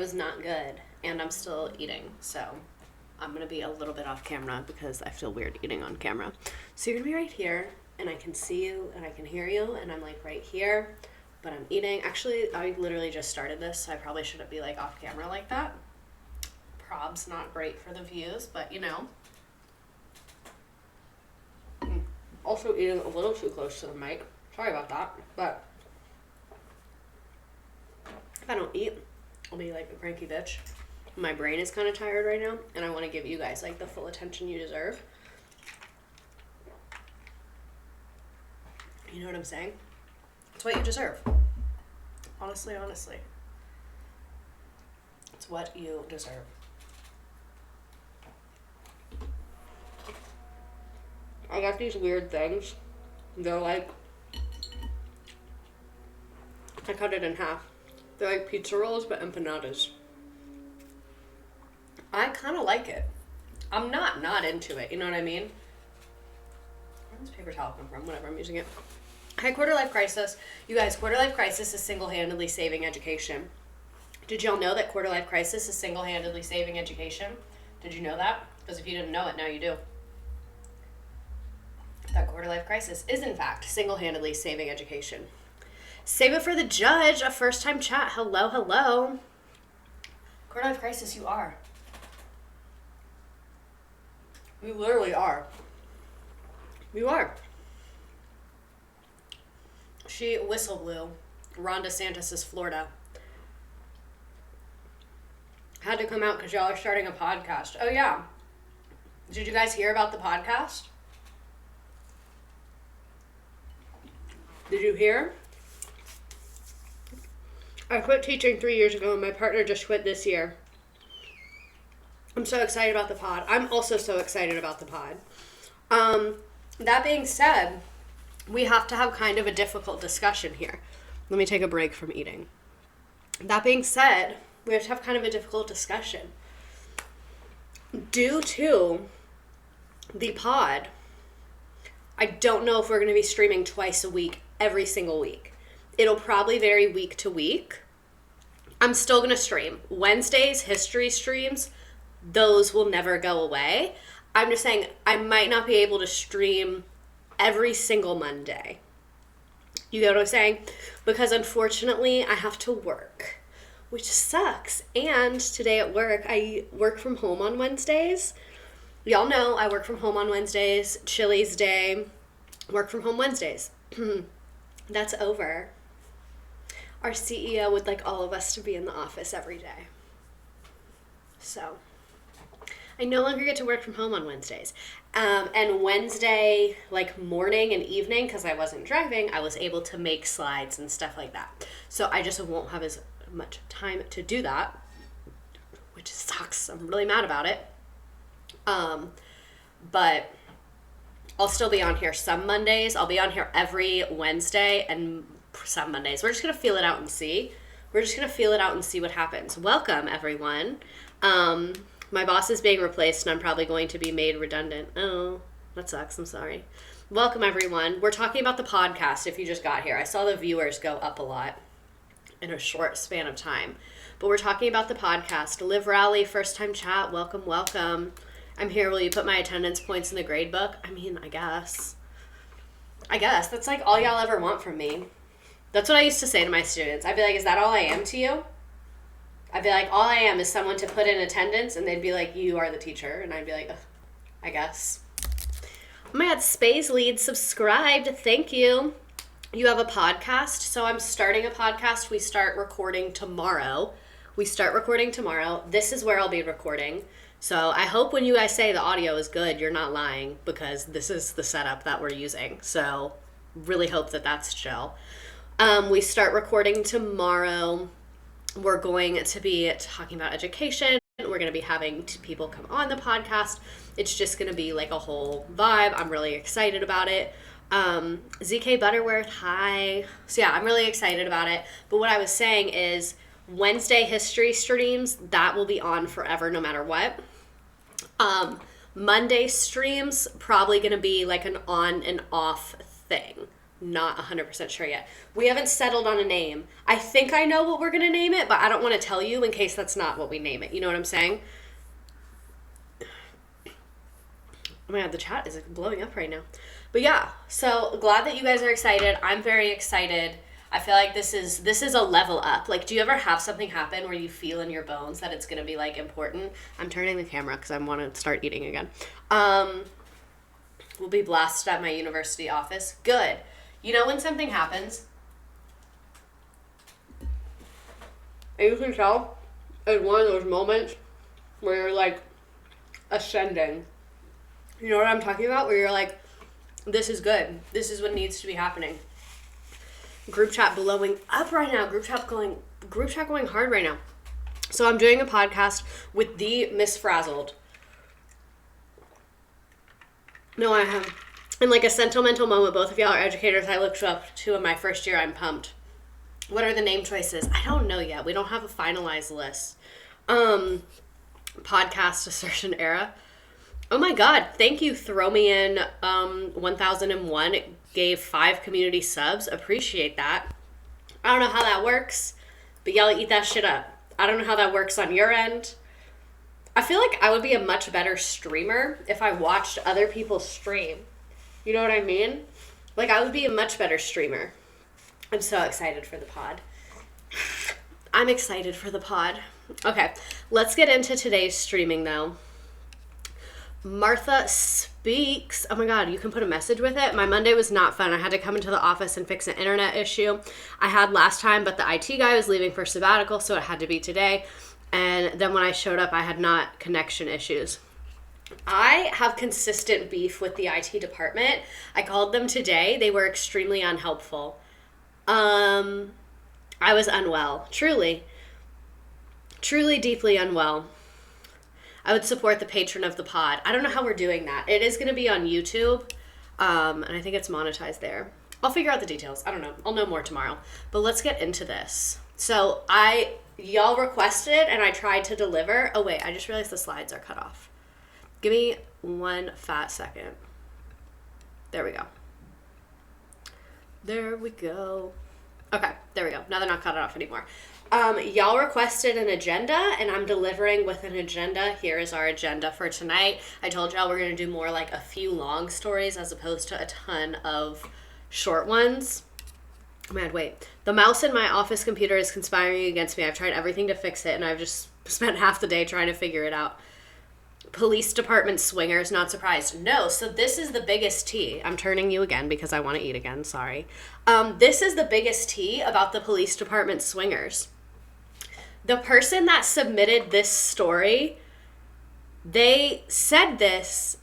was not good, and I'm still eating, so I'm going to be a little bit off camera because I feel weird eating on camera. So you're going to be right here, and I can see you, and I can hear you, and I'm like right here, but I'm eating. Actually, I literally just started this, so I probably shouldn't be like off camera like that. Prob's not great for the views, but you know. Also eating a little too close to the mic. Sorry about that, but if I don't eat, I'll be like a cranky bitch. My brain is kind of tired right now, and I want to give you guys like the full attention you deserve. You know what I'm saying? It's what you deserve. Honestly. It's what you deserve. I got these weird things. They're like, I cut it in half. They're like pizza rolls, but empanadas. I kind of like it. I'm not into it, you know what I mean? Where does paper towel come from? Whatever, I'm using it. Hi, Quarter Life Crisis. You guys, Quarter Life Crisis is single-handedly saving education. Did y'all know that Quarter Life Crisis is single-handedly saving education? Did you know that? Because if you didn't know it, now you do. That Quarter Life Crisis is, in fact, single-handedly saving education. Save it for the judge, a first-time chat. Hello. Quarter Life Crisis, you are. You literally are. You are. She whistle blew. Ron DeSantis' Florida. Had to come out because y'all are starting a podcast. Oh, yeah. Did you guys hear about the podcast? Did you hear? I quit teaching 3 years ago, and my partner just quit this year. I'm so excited about the pod. I'm also so excited about the pod. That being said, we have to have kind of a difficult discussion here. Let me take a break from eating. That being said, we have to have kind of a difficult discussion. Due to the pod, I don't know if we're going to be streaming twice a week, every single week. It'll probably vary week to week. I'm still going to stream. Wednesdays, history streams, those will never go away. I'm just saying I might not be able to stream every single Monday. You get what I'm saying? Because unfortunately, I have to work, which sucks. And today at work, I work from home on Wednesdays. Y'all know I work from home on Wednesdays. Chili's Day, work from home Wednesdays. That's over. Our CEO would like all of us to be in the office every day. So I no longer get to work from home on Wednesdays. And Wednesday, like morning and evening, because I wasn't driving, I was able to make slides and stuff like that. So I just won't have as much time to do that, which sucks. I'm really mad about it. But I'll still be on here some Mondays. I'll be on here every Wednesday and some Mondays. We're just going to feel it out and see. We're just going to feel it out and see what happens. Welcome, everyone. My boss is being replaced, and I'm probably going to be made redundant. Oh, that sucks. I'm sorry. Welcome, everyone. We're talking about the podcast if you just got here. I saw the viewers go up a lot in a short span of time. But we're talking about the podcast. Live Rally, first-time chat. Welcome. I'm here. Will you put my attendance points in the grade book? I mean, I guess. That's like all y'all ever want from me. That's what I used to say to my students. I'd be like, is that all I am to you? I'd be like, all I am is someone to put in attendance, and they'd be like, you are the teacher. And I'd be like, ugh, I guess. Oh my God, Space Lead subscribed. Thank you. You have a podcast? So I'm starting a podcast. We start recording tomorrow. This is where I'll be recording. So I hope when you guys say the audio is good, you're not lying, because this is the setup that we're using. So really hope that that's chill. We start recording tomorrow. We're going to be talking about education. We're going to be having people come on the podcast. It's just going to be like a whole vibe. I'm really excited about it. ZK Butterworth, hi. So yeah, I'm really excited about it. But what I was saying is Wednesday history streams, that will be on forever no matter what. Monday streams, probably going to be like an on and off thing. Not 100% sure yet. We haven't settled on a name. I think I know what we're going to name it, but I don't want to tell you in case that's not what we name it. You know what I'm saying? Oh my God, the chat is blowing up right now. But yeah, so glad that you guys are excited. I'm very excited. I feel like this is a level up. Like, do you ever have something happen where you feel in your bones that it's going to be, like, important? I'm turning the camera because I want to start eating again. We'll be blasted at my university office. Good. You know when something happens, and you can tell it's one of those moments where you're, like, ascending. You know what I'm talking about? Where you're like, this is good. This is what needs to be happening. Group chat blowing up right now. Group chat going hard right now. So I'm doing a podcast with the Miss Frazzled. No, I have. In like a sentimental moment, both of y'all are educators I looked up to in my first year. I'm pumped. What are the name choices? I don't know yet. We don't have a finalized list. Podcast Assertion Era. Oh my God. Thank you. Throw me in 1001. It gave 5 community subs. Appreciate that. I don't know how that works, but y'all eat that shit up. I don't know how that works on your end. I feel like I would be a much better streamer if I watched other people stream. You know what I mean? Like, I would be a much better streamer. I'm so excited for the pod. I'm excited for the pod. Okay, let's get into today's streaming, though. Martha Speaks. Oh my God, you can put a message with it. My Monday was not fun. I had to come into the office and fix an internet issue I had last time, but the IT guy was leaving for sabbatical, so it had to be today. And then when I showed up, I had not connection issues. I have consistent beef with the IT department. I called them today. They were extremely unhelpful. I was unwell. Truly deeply unwell. I would support the patron of the pod. I don't know how we're doing that. It is going to be on YouTube, and I think it's monetized there. I'll figure out the details. I don't know. I'll know more tomorrow. But let's get into this. So y'all requested, and I tried to deliver. Oh, wait. I just realized the slides are cut off. Give me one fat second. There we go. There we go. Okay, there we go. Now they're not cut off anymore. Y'all requested an agenda, and I'm delivering with an agenda. Here is our agenda for tonight. I told y'all we're going to do more like a few long stories as opposed to a ton of short ones. Oh, man, wait. The mouse in my office computer is conspiring against me. I've tried everything to fix it, and I've just spent half the day trying to figure it out. Police department swingers, not surprised. No, so this is the biggest tea. I'm turning you again because I want to eat again, sorry. This is the biggest tea about the police department swingers. The person that submitted this story, they said this,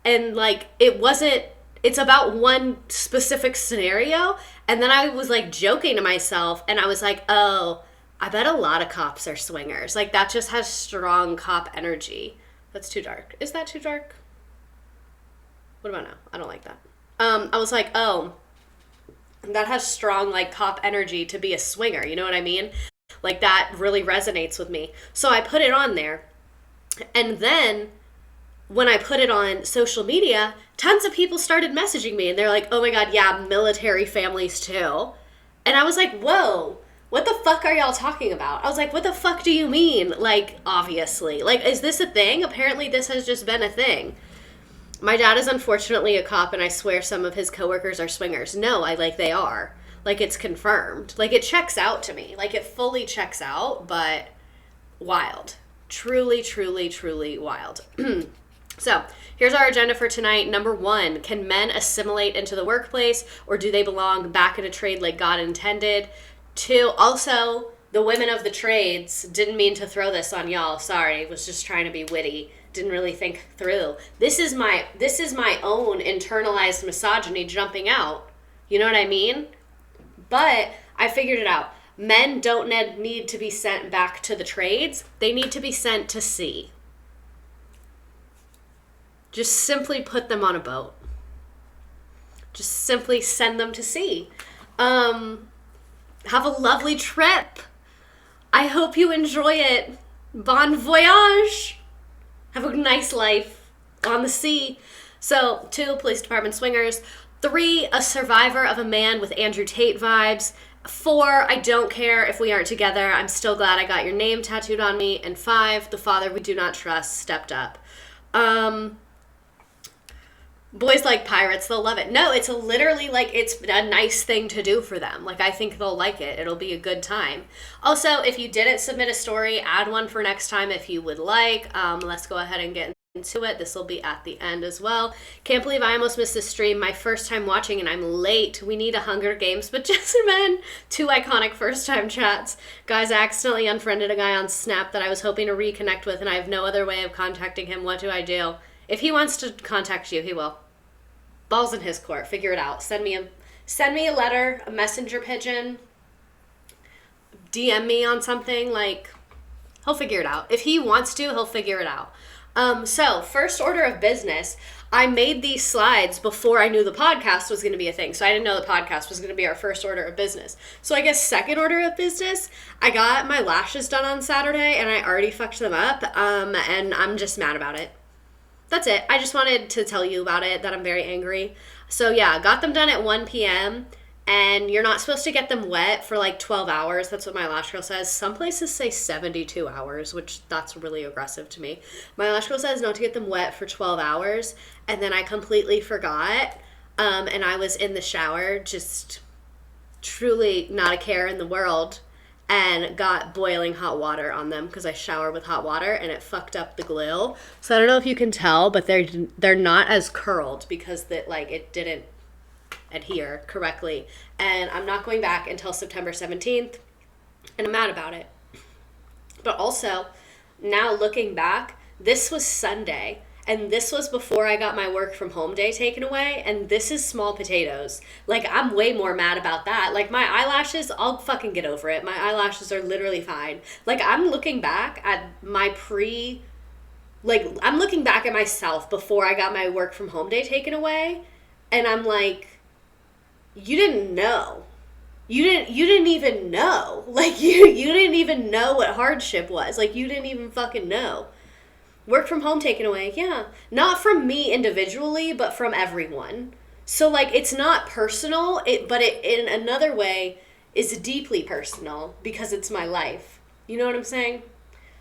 and like, it's about one specific scenario, and then I was like joking to myself, and I was like, oh, I bet a lot of cops are swingers. Like, that just has strong cop energy. That's too dark. Is that too dark? What about now? I don't like that. I was like, oh, that has strong, like, cop energy to be a swinger. You know what I mean? Like, that really resonates with me. So I put it on there. And then when I put it on social media, tons of people started messaging me. And they're like, oh my God, yeah, military families too. And I was like, whoa. What the fuck are y'all talking about? I was like, what the fuck do you mean? Like, obviously. Like, is this a thing? Apparently this has just been a thing. My dad is unfortunately a cop, and I swear some of his coworkers are swingers. No, they are. Like, it's confirmed. Like, it checks out to me. Like, it fully checks out, but wild. Truly, truly, truly wild. So, here's our agenda for tonight. Number 1, can men assimilate into the workplace, or do they belong back in a trade like God intended? 2, also, the women of the trades, didn't mean to throw this on y'all. Sorry, was just trying to be witty. Didn't really think through. This is my own internalized misogyny jumping out. You know what I mean? But I figured it out. Men don't need to be sent back to the trades. They need to be sent to sea. Just simply put them on a boat. Just simply send them to sea. Have a lovely trip. I hope you enjoy it. Bon voyage. Have a nice life on the sea. So, 2, police department swingers. 3, a survivor of a man with Andrew Tate vibes. 4, I don't care if we aren't together. I'm still glad I got your name tattooed on me. And 5, the father we do not trust stepped up. Boys like pirates, they'll love it. No, it's literally like it's a nice thing to do for them. Like, I think they'll like it. It'll be a good time. Also, if you didn't submit a story, add one for next time if you would like. Let's go ahead and get into it. This will be at the end as well. Can't believe I almost missed this stream. My first time watching and I'm late. We need a Hunger Games, but just men. 2 iconic first time chats. Guys, I accidentally unfriended a guy on Snap that I was hoping to reconnect with and I have no other way of contacting him. What do I do? If he wants to contact you, he will. Ball's in his court. Figure it out. Send me a letter, a messenger pigeon, DM me on something. Like, he'll figure it out. If he wants to, he'll figure it out. So first order of business, I made these slides before I knew the podcast was going to be a thing. So I didn't know the podcast was going to be our first order of business. So I guess second order of business, I got my lashes done on Saturday and I already fucked them up. And I'm just mad about it. That's it. I just wanted to tell you about it, that I'm very angry. So yeah, got them done at 1 p.m. And you're not supposed to get them wet for like 12 hours. That's what my lash girl says. Some places say 72 hours, which that's really aggressive to me. My lash girl says not to get them wet for 12 hours. And then I completely forgot. And I was in the shower, just truly not a care in the world. And got boiling hot water on them because I shower with hot water and it fucked up the glue. So I don't know if you can tell, but they're not as curled because it didn't adhere correctly. And I'm not going back until September 17th and I'm mad about it. But also, now looking back, this was Sunday and this was before I got my work from home day taken away, and this is small potatoes. Like, I'm way more mad about that. Like, my eyelashes, I'll fucking get over it. My eyelashes are literally fine. Like, I'm looking back at I'm looking back at myself before I got my work from home day taken away, and I'm like, you didn't know. You didn't even know. Like, you didn't even know what hardship was. Like, you didn't even fucking know. Work from home taken away, yeah. Not from me individually, but from everyone. So, like, it's not personal, but it in another way is deeply personal because it's my life. You know what I'm saying?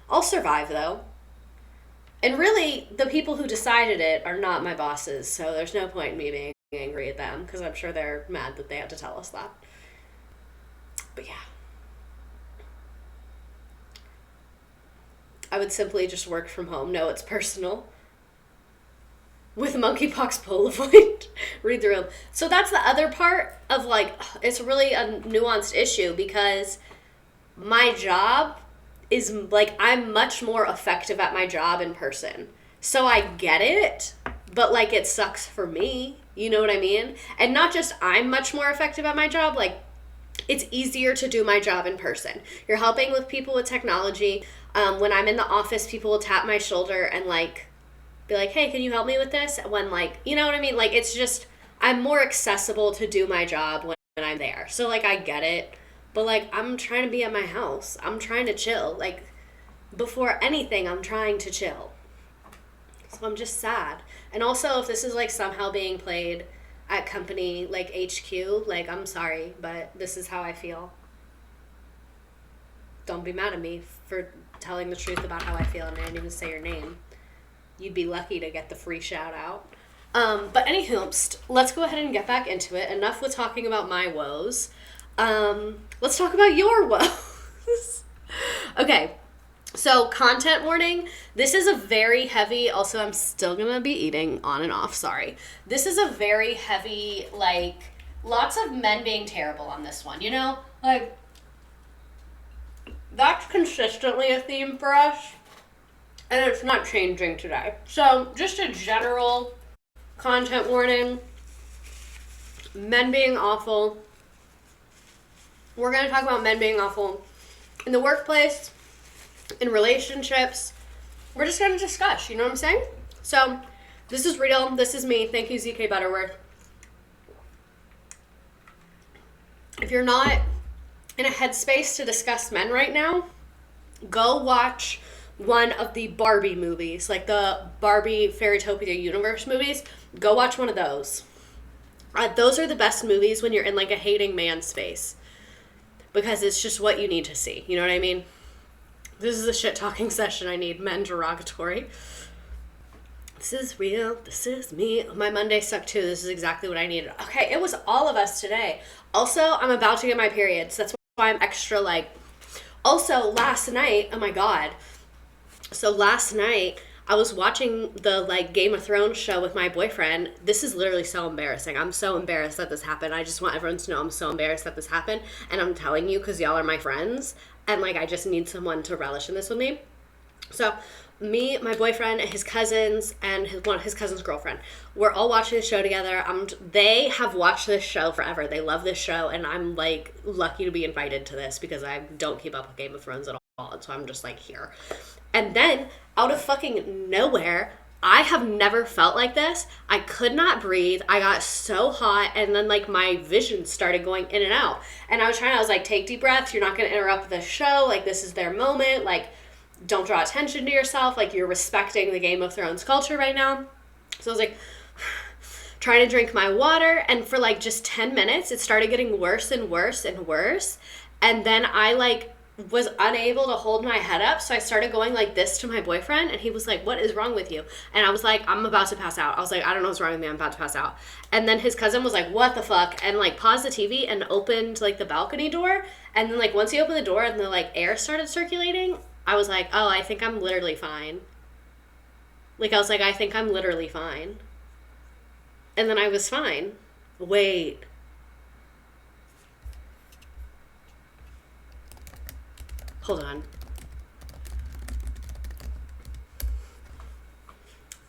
I'll survive, though. And really, the people who decided it are not my bosses, so there's no point in me being angry at them because I'm sure they're mad that they had to tell us that. But yeah. I would simply just work from home. No, it's personal. With monkeypox Polaroid. Read the room. So that's the other part of, like, it's really a nuanced issue because my job is, like, I'm much more effective at my job in person. So I get it, but, like, it sucks for me. You know what I mean? And not just I'm much more effective at my job, like, it's easier to do my job in person. You're helping with people with technology. When I'm in the office, people will tap my shoulder and, like, be like, hey, can you help me with this? When, like, you know what I mean? Like, it's just, I'm more accessible to do my job when I'm there. So, like, I get it. But, like, I'm trying to be at my house. I'm trying to chill. Like, before anything, I'm trying to chill. So I'm just sad. And also, if this is, like, somehow being played at company, like, HQ, like, I'm sorry, but this is how I feel. Don't be mad at me for telling the truth about how I feel, and I didn't even say your name. You'd be lucky to get the free shout out. But anywho, let's go ahead and get back into it. Enough with talking about my woes. Let's talk about your woes. Okay, so content warning. This is a very heavy, also I'm still gonna be eating on and off, sorry. This is a very heavy, like, lots of men being terrible on this one, you know? Like, that's consistently a theme for us, and it's not changing today. So, just a general content warning. Men being awful. We're going to talk about men being awful in the workplace, in relationships. We're just going to discuss, you know what I'm saying? So, this is real. This is me. Thank you, ZK Butterworth. If you're not in a headspace to discuss men right now, go watch one of the Barbie movies, like the Barbie Fairytopia Universe movies. Go watch one of those. Those are the best movies when you're in like a hating man space, because it's just what you need to see. You know what I mean? This is a shit talking session. I need men derogatory. This is real. This is me. My Monday sucked too. This is exactly what I needed. Okay, it was all of us today. Also, I'm about to get my periods. That's why I'm extra like. Also, last night, oh my God. So last night, I was watching the like Game of Thrones show with my boyfriend. This is literally so embarrassing. I'm so embarrassed that this happened. I just want everyone to know I'm so embarrassed that this happened. And I'm telling you because y'all are my friends. And like, I just need someone to relish in this with me. So me, my boyfriend, his cousins, and his cousin's girlfriend, we're all watching the show together. They have watched this show forever. They love this show, and I'm like lucky to be invited to this because I don't keep up with Game of Thrones at all, and so I'm just like here. And then out of fucking nowhere, I have never felt like this. I could not breathe. I got so hot, and then like my vision started going in and out. And I was like, take deep breaths. You're not going to interrupt the show. Like, this is their moment. Like, don't draw attention to yourself. Like, you're respecting the Game of Thrones culture right now. So I was like, trying to drink my water. And for like just 10 minutes, it started getting worse and worse and worse. And then I like was unable to hold my head up. So I started going like this to my boyfriend. And he was like, what is wrong with you? And I was like, I'm about to pass out. I was like, I don't know what's wrong with me. I'm about to pass out. And then his cousin was like, what the fuck? And like paused the TV and opened like the balcony door. And then like once he opened the door and the like air started circulating, I was like, oh, I think I'm literally fine. Like, I was like, I think I'm literally fine. And then I was fine. Wait. Hold on.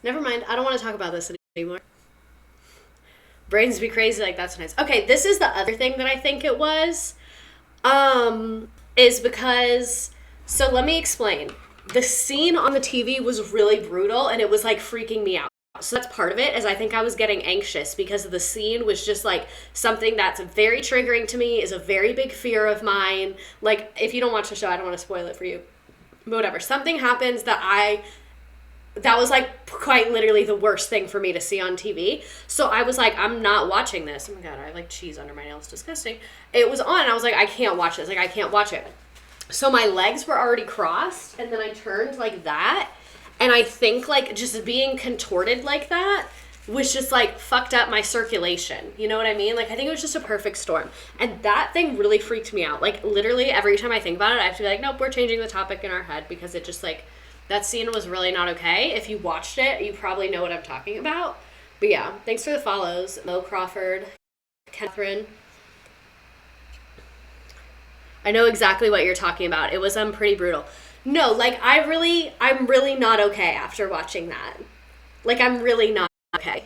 Never mind. I don't want to talk about this anymore. Brains be crazy, like, that's nice. Okay, this is the other thing that I think it was. Is because... So let me explain. The scene on the TV was really brutal, and it was like freaking me out. So that's part of it, is I think I was getting anxious because the scene was just like something that's very triggering to me, is a very big fear of mine. Like, if you don't watch the show, I don't want to spoil it for you. But whatever. Something happens that was like quite literally the worst thing for me to see on TV. So I was like, I'm not watching this. Oh my God, I have like cheese under my nails. Disgusting. It was on, and I was like, I can't watch this. Like, I can't watch it. So my legs were already crossed, and then I turned like that, and I think like just being contorted like that was just like fucked up my circulation. You know what I mean? Like, I think it was just a perfect storm. And that thing really freaked me out. Like, literally every time I think about it, I have to be like, nope, we're changing the topic in our head, because it just like, that scene was really not okay. If you watched it, you probably know what I'm talking about. But yeah, thanks for the follows. Mo Crawford, Catherine. I know exactly what you're talking about. It was pretty brutal. No, like, I'm really not okay after watching that. Like, I'm really not okay.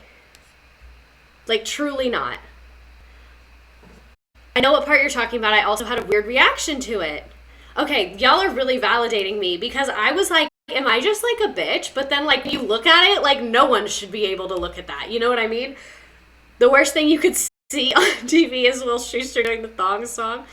Like, truly not. I know what part you're talking about. I also had a weird reaction to it. Okay, y'all are really validating me, because I was like, am I just like a bitch? But then like you look at it, like no one should be able to look at that. You know what I mean? The worst thing you could see on TV is Will Schuester doing the thong song.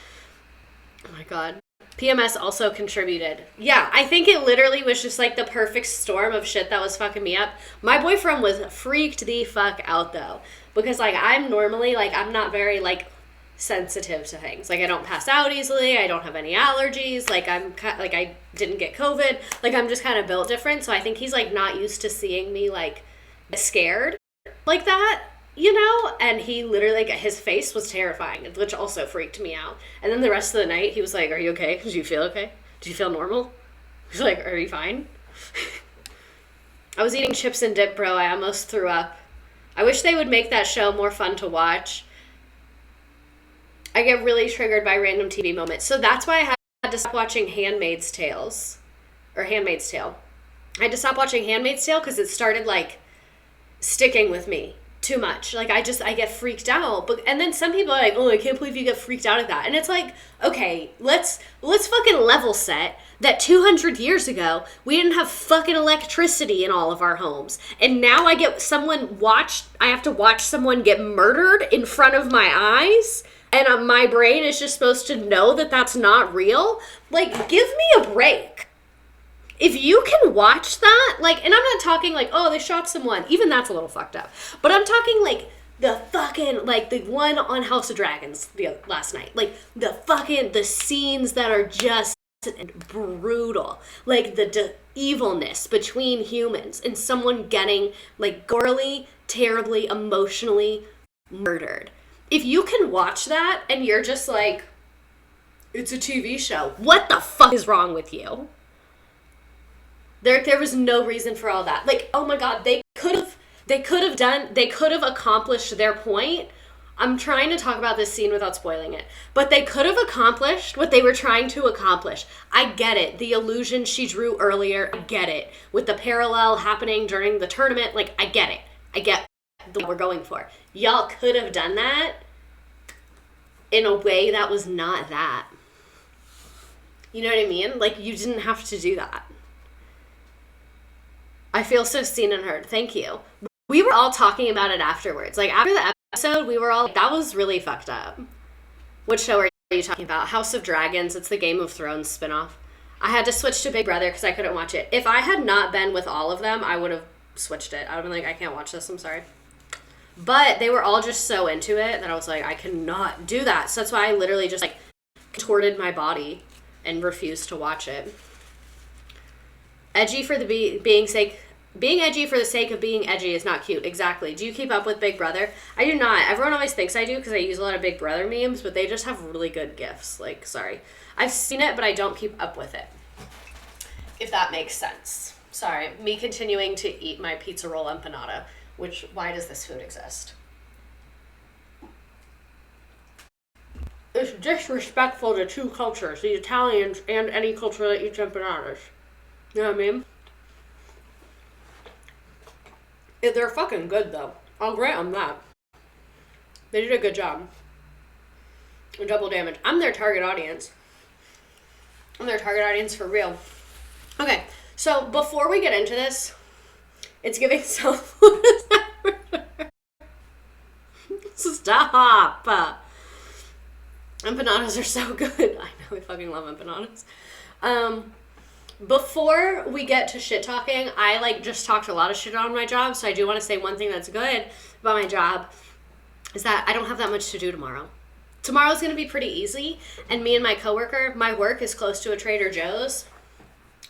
Oh my God. PMS also contributed. Yeah, I think it literally was just like the perfect storm of shit that was fucking me up. My boyfriend was freaked the fuck out though, because like I'm normally like, I'm not very like sensitive to things. Like, I don't pass out easily. I don't have any allergies. Like, I didn't get COVID. Like, I'm just kind of built different. So I think he's like not used to seeing me like scared like that, you know? And he literally, like, his face was terrifying, which also freaked me out. And then the rest of the night, he was like, are you okay? Do you feel okay? Do you feel normal? He's like, are you fine? I was eating chips and dip, bro. I almost threw up. I wish they would make that show more fun to watch. I get really triggered by random TV moments. So that's why I had to stop watching Handmaid's Tale. I had to stop watching Handmaid's Tale because it started, like, sticking with me too much. Like, I get freaked out. And then some people are like, oh, I can't believe you get freaked out at that. And it's like, okay, let's fucking level set that 200 years ago, we didn't have fucking electricity in all of our homes. And now I have to watch someone get murdered in front of my eyes. And my brain is just supposed to know that that's not real? Like, give me a break. If you can watch that, like, and I'm not talking like, oh, they shot someone. Even that's a little fucked up. But I'm talking like the fucking, like, the one on House of Dragons last night. Like, the scenes that are just brutal. Like, the evilness between humans and someone getting, like, gorily, terribly, emotionally murdered. If you can watch that and you're just like, it's a TV show, what the fuck is wrong with you? There was no reason for all that. Like, oh my God, they could have accomplished their point. I'm trying to talk about this scene without spoiling it. But they could have accomplished what they were trying to accomplish. I get it. The illusion she drew earlier, I get it. With the parallel happening during the tournament, like, I get it. I get what we're going for. Y'all could have done that in a way that was not that. You know what I mean? Like, you didn't have to do that. I feel so seen and heard. Thank you. We were all talking about it afterwards. Like, after the episode, we were all like, that was really fucked up. What show are you talking about? House of Dragons. It's the Game of Thrones spinoff. I had to switch to Big Brother because I couldn't watch it. If I had not been with all of them, I would have switched it. I would have been like, I can't watch this. I'm sorry. But they were all just so into it that I was like, I cannot do that. So that's why I literally just, like, contorted my body and refused to watch it. Edgy for the being edgy for the sake of being edgy is not cute. Exactly. Do you keep up with Big Brother? I do not. Everyone always thinks I do because I use a lot of Big Brother memes, but they just have really good gifs. Like, sorry. I've seen it, but I don't keep up with it. If that makes sense. Sorry. Me continuing to eat my pizza roll empanada, which, why does this food exist? It's disrespectful to two cultures, the Italians and any culture that eats empanadas. You know what I mean? They're fucking good, though. I'll grant them that. They did a good job. Double damage. I'm their target audience. I'm their target audience for real. Okay, so before we get into this, it's giving self... Stop! Empanadas are so good. I know, I fucking love empanadas. Before we get to shit talking, I, like, just talked a lot of shit on my job, so I do want to say one thing that's good about my job is that I don't have that much to do tomorrow. Tomorrow's going to be pretty easy, and me and my coworker, my work is close to a Trader Joe's,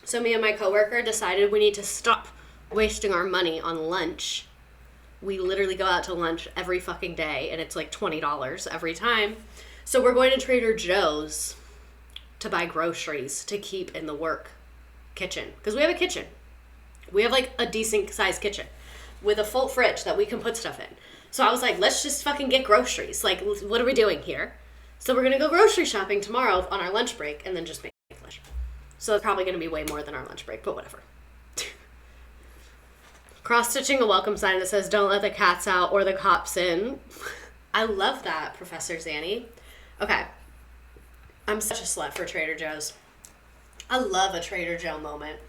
so me and my coworker decided we need to stop wasting our money on lunch. We literally go out to lunch every fucking day, and it's like $20 every time. So we're going to Trader Joe's to buy groceries to keep in the work kitchen, because we have a kitchen. We have, like, a decent sized kitchen with a full fridge that we can put stuff in. So I was like, let's just fucking get groceries. Like, what are we doing here? So we're gonna go grocery shopping tomorrow on our lunch break and then just make lunch. So it's probably gonna be way more than our lunch break, but whatever. Cross-stitching a welcome sign that says, don't let the cats out or the cops in. I love that, Professor Zanny. Okay. I'm such a slut for Trader Joe's. I love a Trader Joe moment.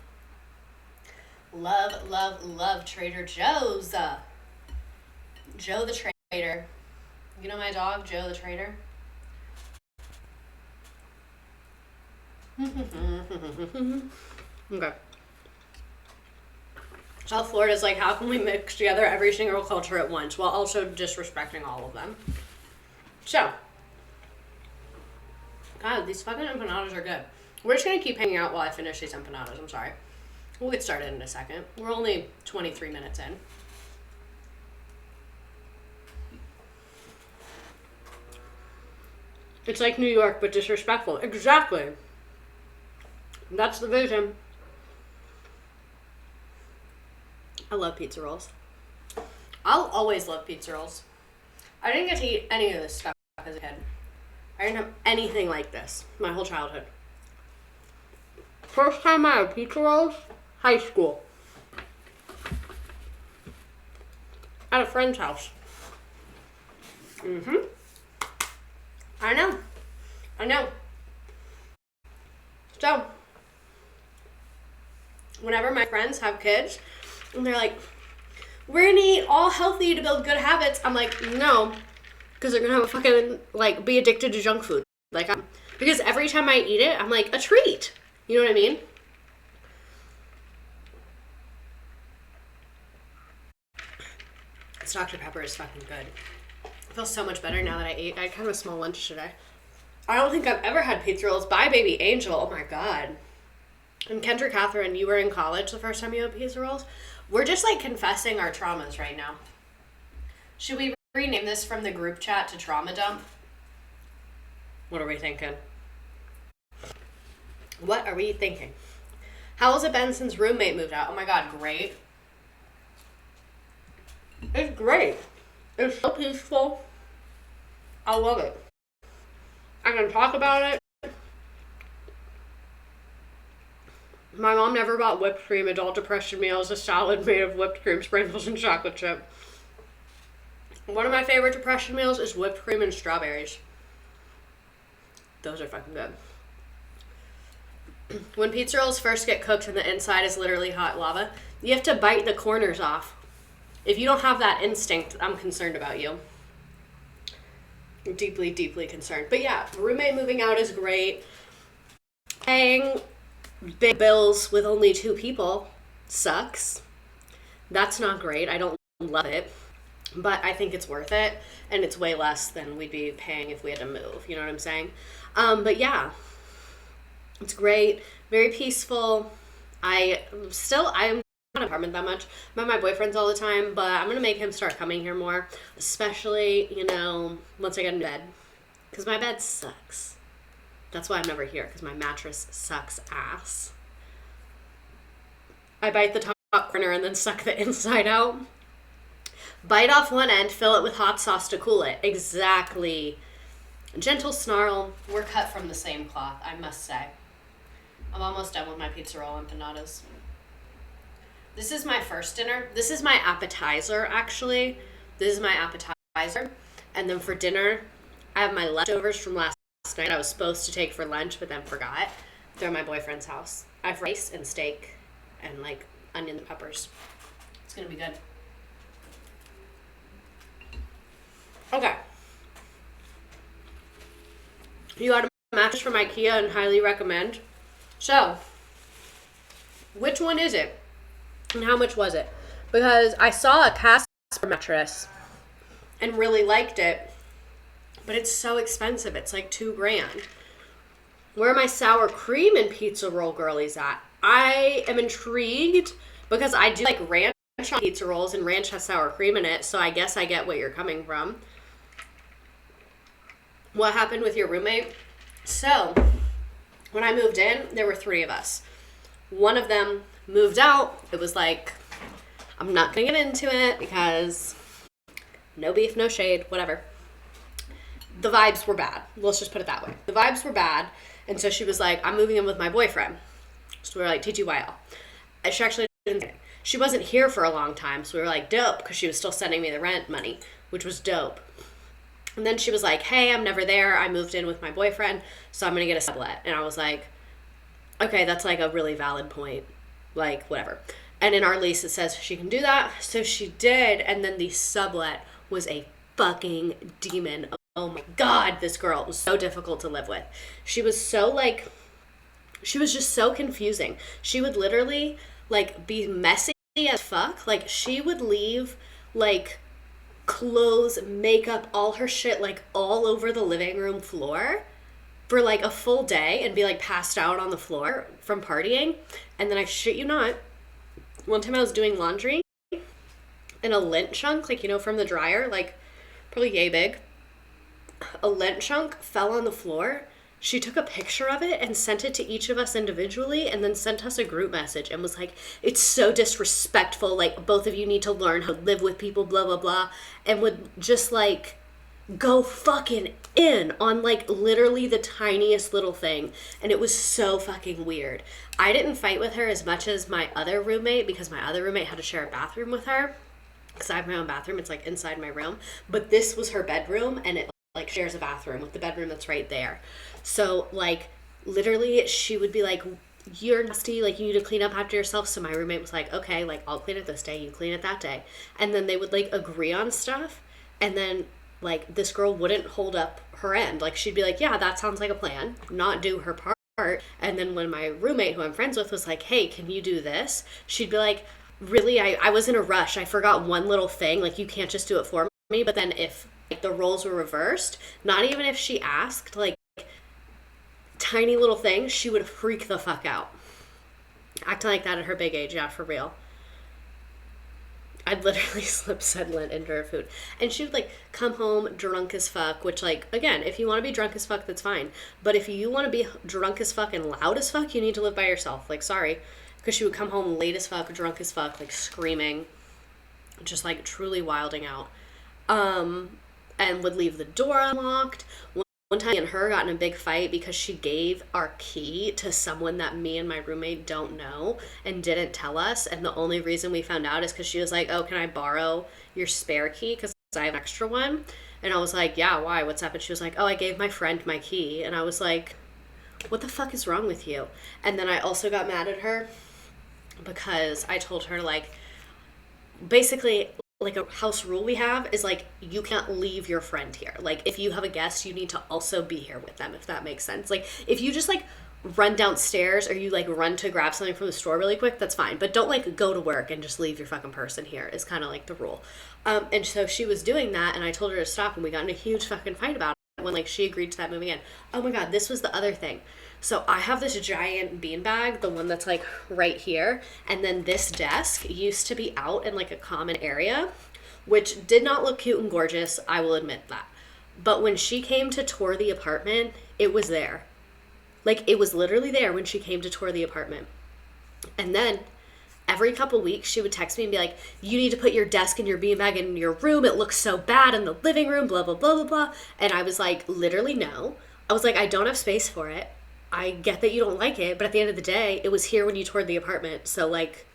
Love, love, love Trader Joe's. Joe the Trader. You know my dog, Joe the Trader? Okay. South Florida's like, how can we mix together every single culture at once while also disrespecting all of them? So, God, these fucking empanadas are good. We're just going to keep hanging out while I finish these empanadas. I'm sorry. We'll get started in a second. We're only 23 minutes in. It's like New York, but disrespectful. Exactly. That's the vision. I love pizza rolls. I'll always love pizza rolls. I didn't get to eat any of this stuff as a kid. I didn't have anything like this my whole childhood. First time I had pizza rolls, high school. At a friend's house. I know. So, whenever my friends have kids, and they're like, we're gonna eat all healthy to build good habits, I'm like, no, because they're gonna fucking, like, be addicted to junk food. Like, because every time I eat it, I'm like, a treat. You know what I mean? This Dr. Pepper is fucking good. I feel so much better now that I ate. I had kind of a small lunch today. I don't think I've ever had pizza rolls. Bye, baby angel. Oh my God. And Kendra Catherine, you were in college the first time you had pizza rolls? We're just like confessing our traumas right now. Should we rename this from the group chat to trauma dump? What are we thinking? What are we thinking? How has it been since roommate moved out? Oh my God, great. It's great. It's so peaceful. I love it. I can talk about it. My mom never bought whipped cream. Adult depression meal is a salad made of whipped cream, sprinkles, and chocolate chip. One of my favorite depression meals is whipped cream and strawberries. Those are fucking good. When pizza rolls first get cooked and the inside is literally hot lava, you have to bite the corners off. If you don't have that instinct, I'm concerned about you. I'm deeply, deeply concerned. But yeah, roommate moving out is great. Paying big bills with only 2 people sucks. That's not great. I don't love it. But I think it's worth it. And it's way less than we'd be paying if we had to move. You know what I'm saying? But yeah. It's great. Very peaceful. I'm not in an apartment that much. I'm at my boyfriend's all the time, but I'm going to make him start coming here more. Especially, once I get into bed. Because my bed sucks. That's why I'm never here, because my mattress sucks ass. I bite the top corner and then suck the inside out. Bite off one end, fill it with hot sauce to cool it. Exactly. Gentle snarl. We're cut from the same cloth, I must say. I'm almost done with my pizza roll empanadas. This is my first dinner. This is my appetizer, actually. This is my appetizer. And then for dinner, I have my leftovers from last night I was supposed to take for lunch, but then forgot. They're at my boyfriend's house. I have rice and steak and, onion and peppers. It's going to be good. Okay. You got a mattress from IKEA and highly recommend. So, which one is it? And how much was it? Because I saw a Casper mattress and really liked it, but it's so expensive. It's like $2,000. Where are my sour cream and pizza roll girlies at? I am intrigued because I do like ranch on pizza rolls, and ranch has sour cream in it, so I guess I get what you're coming from. What happened with your roommate? So, when I moved in, there were 3 of us. One of them moved out. It was like, I'm not going to get into it because no beef, no shade, whatever. The vibes were bad. Let's just put it that way. The vibes were bad. And so she was like, I'm moving in with my boyfriend. So we were like, TTYL. And she actually didn't. She wasn't here for a long time. So we were like, dope, because she was still sending me the rent money, which was dope. And then she was like, hey, I'm never there. I moved in with my boyfriend, so I'm going to get a sublet. And I was like, okay, that's like a really valid point. Like, whatever. And in our lease, it says she can do that. So she did. And then the sublet was a fucking demon. Oh my God, this girl was so difficult to live with. She was just so confusing. She would literally, be messy as fuck. She would leave, clothes, makeup, all her shit, all over the living room floor for, a full day and be, passed out on the floor from partying. And then I shit you not, one time I was doing laundry and a lint chunk, from the dryer, probably yay big, a lint chunk fell on the floor. She took a picture of it and sent it to each of us individually and then sent us a group message and was like, it's so disrespectful. Both of you need to learn how to live with people, blah, blah, blah. And would just, go fucking in on, literally the tiniest little thing. And it was so fucking weird. I didn't fight with her as much as my other roommate because my other roommate had to share a bathroom with her. Because I have my own bathroom. It's, inside my room. But this was her bedroom and it, shares a bathroom with the bedroom that's right there. So, literally, she would be like, you're nasty, you need to clean up after yourself. So my roommate was like, okay, I'll clean it this day, you clean it that day. And then they would, agree on stuff. And then, this girl wouldn't hold up her end. She'd be like, yeah, that sounds like a plan, not do her part. And then when my roommate, who I'm friends with, was like, hey, can you do this? She'd be like, really, I was in a rush. I forgot one little thing. Like, you can't just do it for me. But then if like, the roles were reversed, not even if she asked, like, tiny little things, she would freak the fuck out. Acting like that at her big age, yeah, for real. I'd literally slip Sedlin into her food. And she would like come home drunk as fuck, which like again, if you want to be drunk as fuck, that's fine. But if you want to be drunk as fuck and loud as fuck, you need to live by yourself. Like sorry. Because she would come home late as fuck, drunk as fuck, like screaming, just like truly wilding out. And would leave the door unlocked. One time me and her got in a big fight because she gave our key to someone that me and my roommate don't know and didn't tell us. And the only reason we found out is because she was like, oh, can I borrow your spare key? Because I have an extra one. And I was like, yeah, why? What's up? And she was like, oh, I gave my friend my key. And I was like, what the fuck is wrong with you? And then I also got mad at her because I told her, like, basically, like a house rule we have is like you can't leave your friend here. Like if you have a guest, you need to also be here with them, if that makes sense. Like if you just like run downstairs or you like run to grab something from the store really quick, that's fine. But don't like go to work and just leave your fucking person here is kind of like the rule. And so she was doing that and I told her to stop and we got in a huge fucking fight about it when like she agreed to that moving in. Oh my God, this was the other thing. So I have this giant beanbag, the one that's like right here. And then this desk used to be out in like a common area, which did not look cute and gorgeous. I will admit that. But when she came to tour the apartment, it was there. Like it was literally there when she came to tour the apartment. And then every couple weeks she would text me and be like, you need to put your desk and your beanbag in your room. It looks so bad in the living room, blah, blah, blah, blah, blah. And I was like, literally no. I was like, I don't have space for it. I get that you don't like it, but at the end of the day, it was here when you toured the apartment. So, like,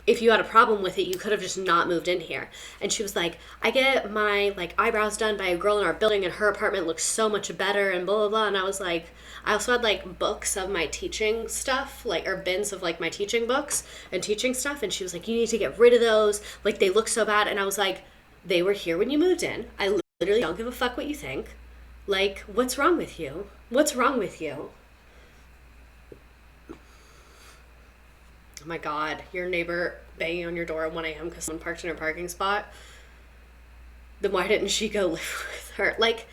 if you had a problem with it, you could have just not moved in here. And she was like, I get my, like, eyebrows done by a girl in our building, and her apartment looks so much better, and blah, blah, blah. And I was like, I also had, like, books of my teaching stuff, like, or bins of, like, my teaching books and teaching stuff. And she was like, you need to get rid of those. Like, they look so bad. And I was like, they were here when you moved in. I literally don't give a fuck what you think. Like, what's wrong with you? What's wrong with you? Oh my God, your neighbor banging on your door at 1 a.m. because someone parked in her parking spot. Then why didn't she go live with her? Like,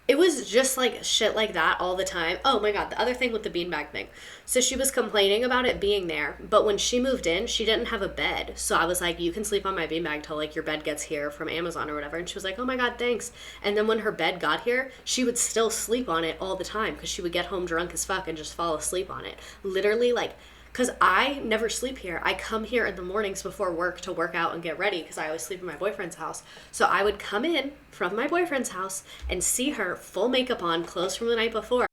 it was just like shit like that all the time. Oh my God, the other thing with the beanbag thing. So she was complaining about it being there, but when she moved in, she didn't have a bed. So I was like, you can sleep on my beanbag till like your bed gets here from Amazon or whatever. And she was like, oh my God, thanks. And then when her bed got here, she would still sleep on it all the time because she would get home drunk as fuck and just fall asleep on it. Literally like, because I never sleep here. I come here in the mornings before work to work out and get ready because I always sleep in my boyfriend's house. So I would come in from my boyfriend's house and see her full makeup on, clothes from the night before,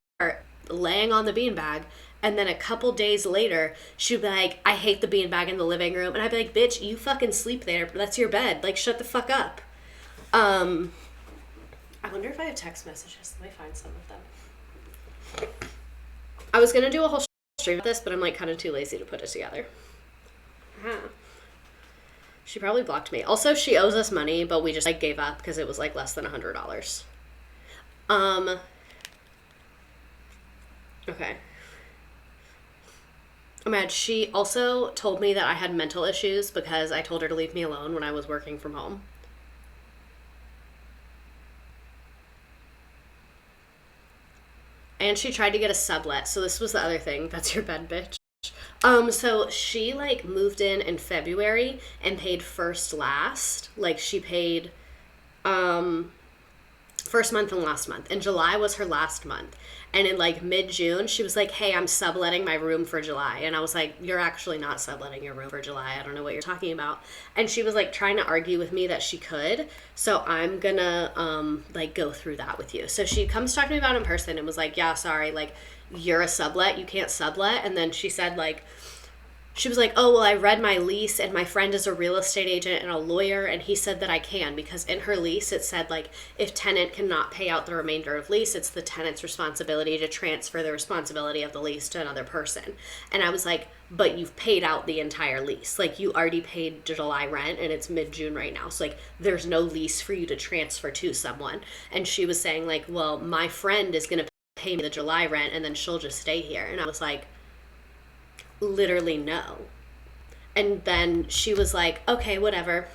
laying on the beanbag. And then a couple days later, she'd be like, I hate the beanbag in the living room. And I'd be like, bitch, you fucking sleep there. That's your bed. Like, shut the fuck up. I wonder if I have text messages. Let me find some of them. I was going to do a whole stream of this, but I'm like kind of too lazy to put it together. She probably blocked me. Also, she owes us money, but we just like gave up because it was like less than $100. Okay. Oh man, she also told me that I had mental issues because I told her to leave me alone when I was working from home. And she tried to get a sublet. So this was the other thing. That's your bed, bitch. So she like moved in February and paid first last. Like she paid first month and last month. And July was her last month. And in like mid-June, she was like, hey, I'm subletting my room for July. And I was like, you're actually not subletting your room for July. I don't know what you're talking about. And she was like trying to argue with me that she could. So I'm gonna like go through that with you. So she comes talk to me about it in person and was like, yeah, sorry, like you're a sublet, you can't sublet. And then she said like, she was like, oh, well, I read my lease and my friend is a real estate agent and a lawyer. And he said that I can because in her lease, it said like if tenant cannot pay out the remainder of lease, it's the tenant's responsibility to transfer the responsibility of the lease to another person. And I was like, but you've paid out the entire lease. Like you already paid July rent and it's mid-June right now. So like there's no lease for you to transfer to someone. And she was saying like, well, my friend is going to pay me the July rent and then she'll just stay here. And I was like, literally no. And then she was like, okay, whatever.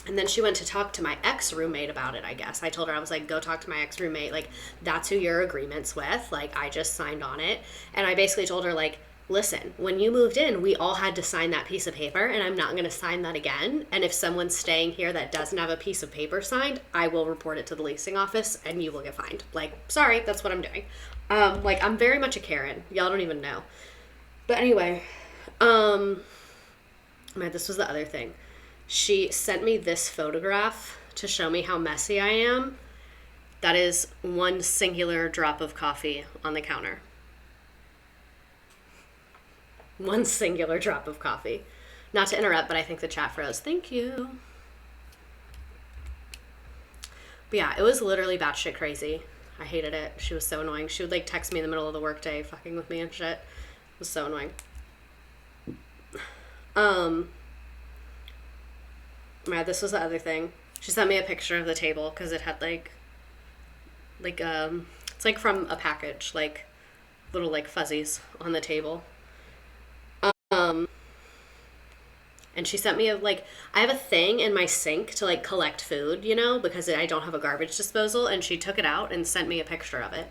And then she went to talk to my ex-roommate about it, I guess. I told her, I was like, go talk to my ex-roommate. Like, that's who your agreement's with. Like, I just signed on it. And I basically told her, like, listen, when you moved in, we all had to sign that piece of paper, and I'm not going to sign that again. And if someone's staying here that doesn't have a piece of paper signed, I will report it to the leasing office, and you will get fined. Like, sorry, that's what I'm doing. Like, I'm very much a Karen. Y'all don't even know. But anyway, man, this was the other thing. She sent me this photograph to show me how messy I am. That is one singular drop of coffee on the counter. One singular drop of coffee. Not to interrupt, but I think the chat froze. Thank you. But yeah, it was literally batshit crazy. I hated it. She was so annoying. She would like text me in the middle of the workday, fucking with me and shit. It was so annoying. Yeah, this was the other thing. She sent me a picture of the table because it had it's like from a package, like little like fuzzies on the table. And she sent me I have a thing in my sink to like collect food, you know, because I don't have a garbage disposal. And she took it out and sent me a picture of it.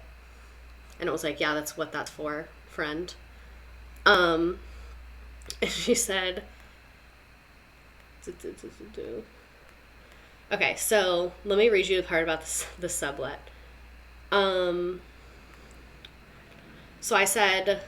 And it was like, yeah, that's what that's for, friend. And she said, okay, so let me read you the part about the sublet. So I said,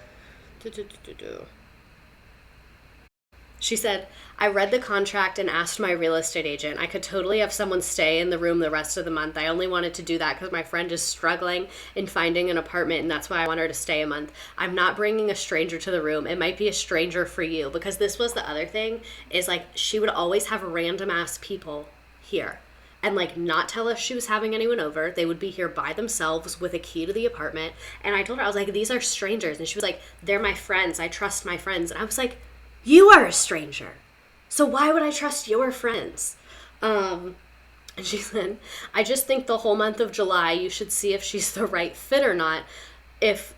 she said, I read the contract and asked my real estate agent. I could totally have someone stay in the room the rest of the month. I only wanted to do that because my friend is struggling in finding an apartment, and that's why I want her to stay a month. I'm not bringing a stranger to the room. It might be a stranger for you, because this was the other thing, is like she would always have random ass people here and like not tell us she was having anyone over. They would be here by themselves with a key to the apartment. And I told her, I was like, these are strangers. And she was like, they're my friends. I trust my friends. And I was like, you are a stranger, so why would I trust your friends? And she said, I just think the whole month of July you should see if she's the right fit or not. If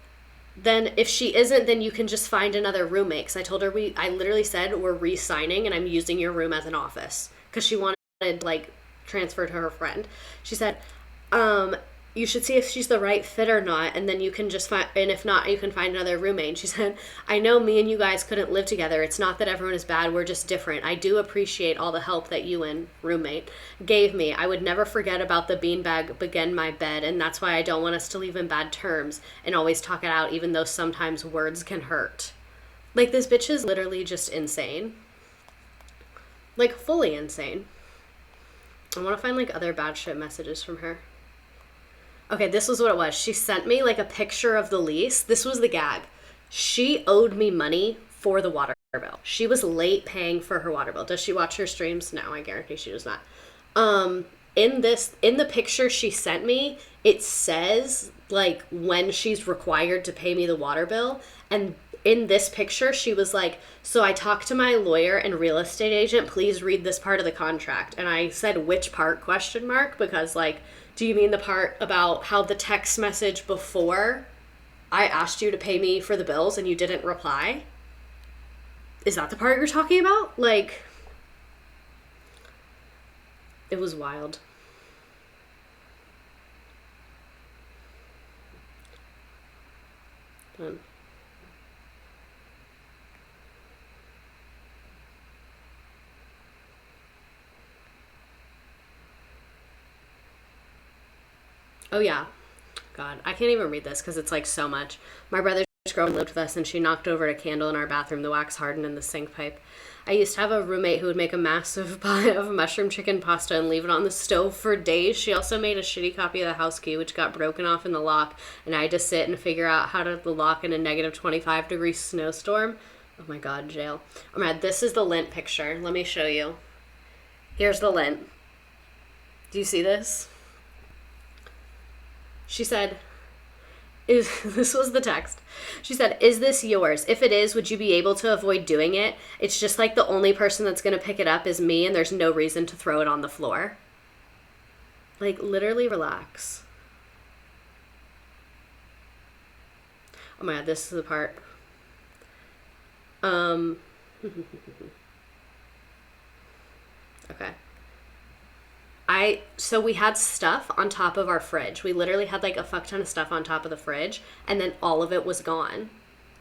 she isn't, then you can just find another roommate. Because I told her, I literally said we're re-signing and I'm using your room as an office, because she wanted like transfer to her friend. She said, you should see if she's the right fit or not, and then you can just find, and if not, you can find another roommate. And she said, I know me and you guys couldn't live together. It's not that everyone is bad. We're just different. I do appreciate all the help that you and roommate gave me. I would never forget about the beanbag begin my bed, and that's why I don't want us to leave in bad terms and always talk it out, even though sometimes words can hurt. Like, this bitch is literally just insane. Like, fully insane. I want to find like other bad shit messages from her. Okay, this was what it was. She sent me like a picture of the lease. This was the gag. She owed me money for the water bill. She was late paying for her water bill. Does she watch her streams? No, I guarantee she does not. In the picture she sent me, it says like when she's required to pay me the water bill. And in this picture, she was like, so I talked to my lawyer and real estate agent. Please read this part of the contract. And I said, which part, ? Because like, do you mean the part about how the text message before I asked you to pay me for the bills and you didn't reply? Is that the part you're talking about? Like, it was wild. Done. Oh, yeah. God, I can't even read this because it's like so much. My brother's girlfriend lived with us and she knocked over a candle in our bathroom. The wax hardened in the sink pipe. I used to have a roommate who would make a massive pie of mushroom chicken pasta and leave it on the stove for days. She also made a shitty copy of the house key, which got broken off in the lock, and I had to sit and figure out how to lock in a negative 25-degree snowstorm. Oh my God, jail. Oh my God, this is the lint picture. Let me show you. Here's the lint. Do you see this? She said, this was the text. She said, is this yours? If it is, would you be able to avoid doing it? It's just like the only person that's going to pick it up is me, and there's no reason to throw it on the floor. Like, literally relax. Oh my God, this is the part. Okay. So we had stuff on top of our fridge. We literally had like a fuck ton of stuff on top of the fridge, and then all of it was gone.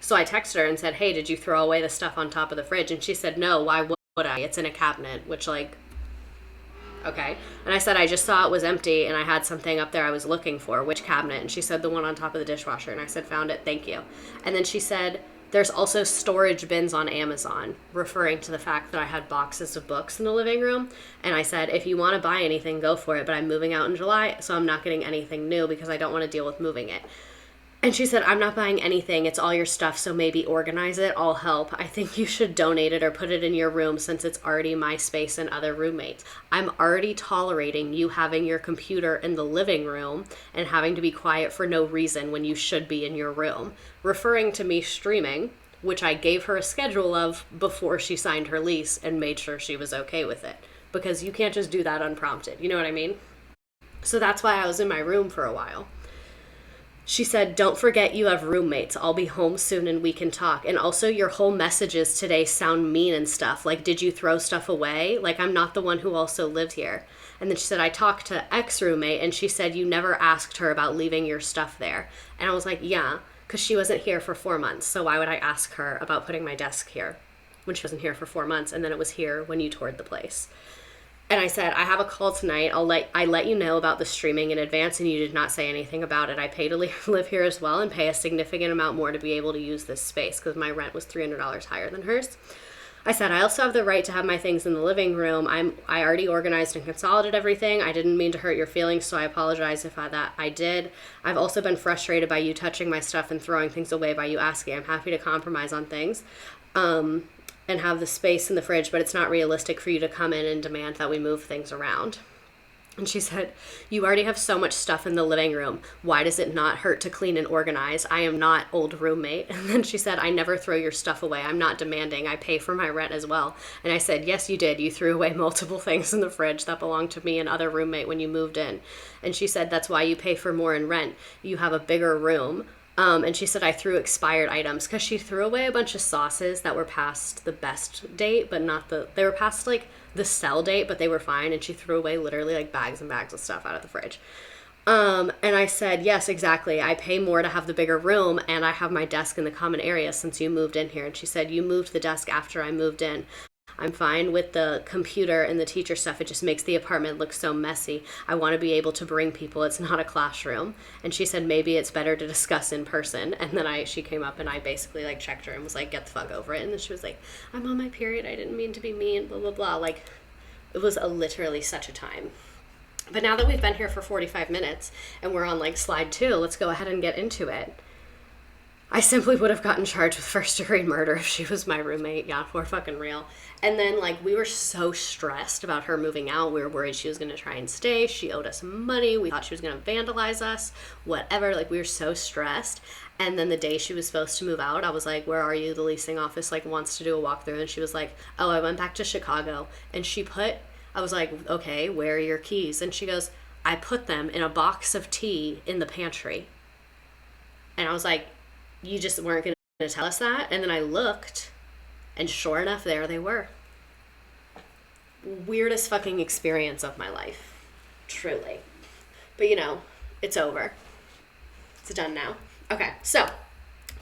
So I texted her and said, hey, did you throw away the stuff on top of the fridge? And she said, no, why would I? It's in a cabinet, which like, okay. And I said, I just saw it was empty and I had something up there I was looking for. Which cabinet? And she said, the one on top of the dishwasher. And I said, found it. Thank you. And then she said, there's also storage bins on Amazon, referring to the fact that I had boxes of books in the living room. And I said, if you want to buy anything, go for it. But I'm moving out in July, so I'm not getting anything new because I don't want to deal with moving it. And she said, I'm not buying anything. It's all your stuff, so maybe organize it. I'll help. I think you should donate it or put it in your room since it's already my space and other roommates. I'm already tolerating you having your computer in the living room and having to be quiet for no reason when you should be in your room. Referring to me streaming, which I gave her a schedule of before she signed her lease and made sure she was okay with it. Because you can't just do that unprompted. You know what I mean? So that's why I was in my room for a while. She said, don't forget you have roommates. I'll be home soon and we can talk. And also your whole messages today sound mean and stuff. Like, did you throw stuff away? Like, I'm not the one who also lived here. And then she said, I talked to ex-roommate and she said you never asked her about leaving your stuff there. And I was like, yeah, because she wasn't here for 4 months. So why would I ask her about putting my desk here when she wasn't here for 4 months? And then it was here when you toured the place. And I said, I have a call tonight. I let you know about the streaming in advance, and you did not say anything about it. I pay to live here as well and pay a significant amount more to be able to use this space because my rent was $300 higher than hers. I said, I also have the right to have my things in the living room. I already organized and consolidated everything. I didn't mean to hurt your feelings, so I apologize if I did. I've also been frustrated by you touching my stuff and throwing things away by you asking. I'm happy to compromise on things. And have the space in the fridge, but it's not realistic for you to come in and demand that we move things around. And she said, you already have so much stuff in the living room. Why does it not hurt to clean and organize? I am not old roommate. And then she said, I never throw your stuff away. I'm not demanding. I pay for my rent as well. And I said, yes, you did. You threw away multiple things in the fridge that belonged to me and other roommate when you moved in. And she said, that's why you pay for more in rent. You have a bigger room. And she said I threw expired items because she threw away a bunch of sauces that were past the best date, but they were past like the sell date, but they were fine. And she threw away literally like bags and bags of stuff out of the fridge. And I said, yes, exactly. I pay more to have the bigger room and I have my desk in the common area since you moved in here. And she said, you moved the desk after I moved in. I'm fine with the computer and the teacher stuff. It just makes the apartment look so messy. I want to be able to bring people. It's not a classroom. And she said, maybe it's better to discuss in person. And then she came up and I basically like checked her and was like, get the fuck over it. And then she was like, I'm on my period. I didn't mean to be mean, blah, blah, blah. Like, it was literally such a time. But now that we've been here for 45 minutes and we're on like slide 2, let's go ahead and get into it. I simply would have gotten charged with first-degree murder if she was my roommate. Yeah, we're fucking real. And then, like, we were so stressed about her moving out. We were worried she was going to try and stay. She owed us money. We thought she was going to vandalize us, whatever. Like, we were so stressed. And then the day she was supposed to move out, I was like, where are you? The leasing office, like, wants to do a walkthrough. And she was like, oh, I went back to Chicago. And I was like, okay, where are your keys? And she goes, I put them in a box of tea in the pantry. And I was like, you just weren't going to tell us that? And then I looked, and sure enough, there they were. Weirdest fucking experience of my life. Truly. But it's over. It's done now. Okay, so,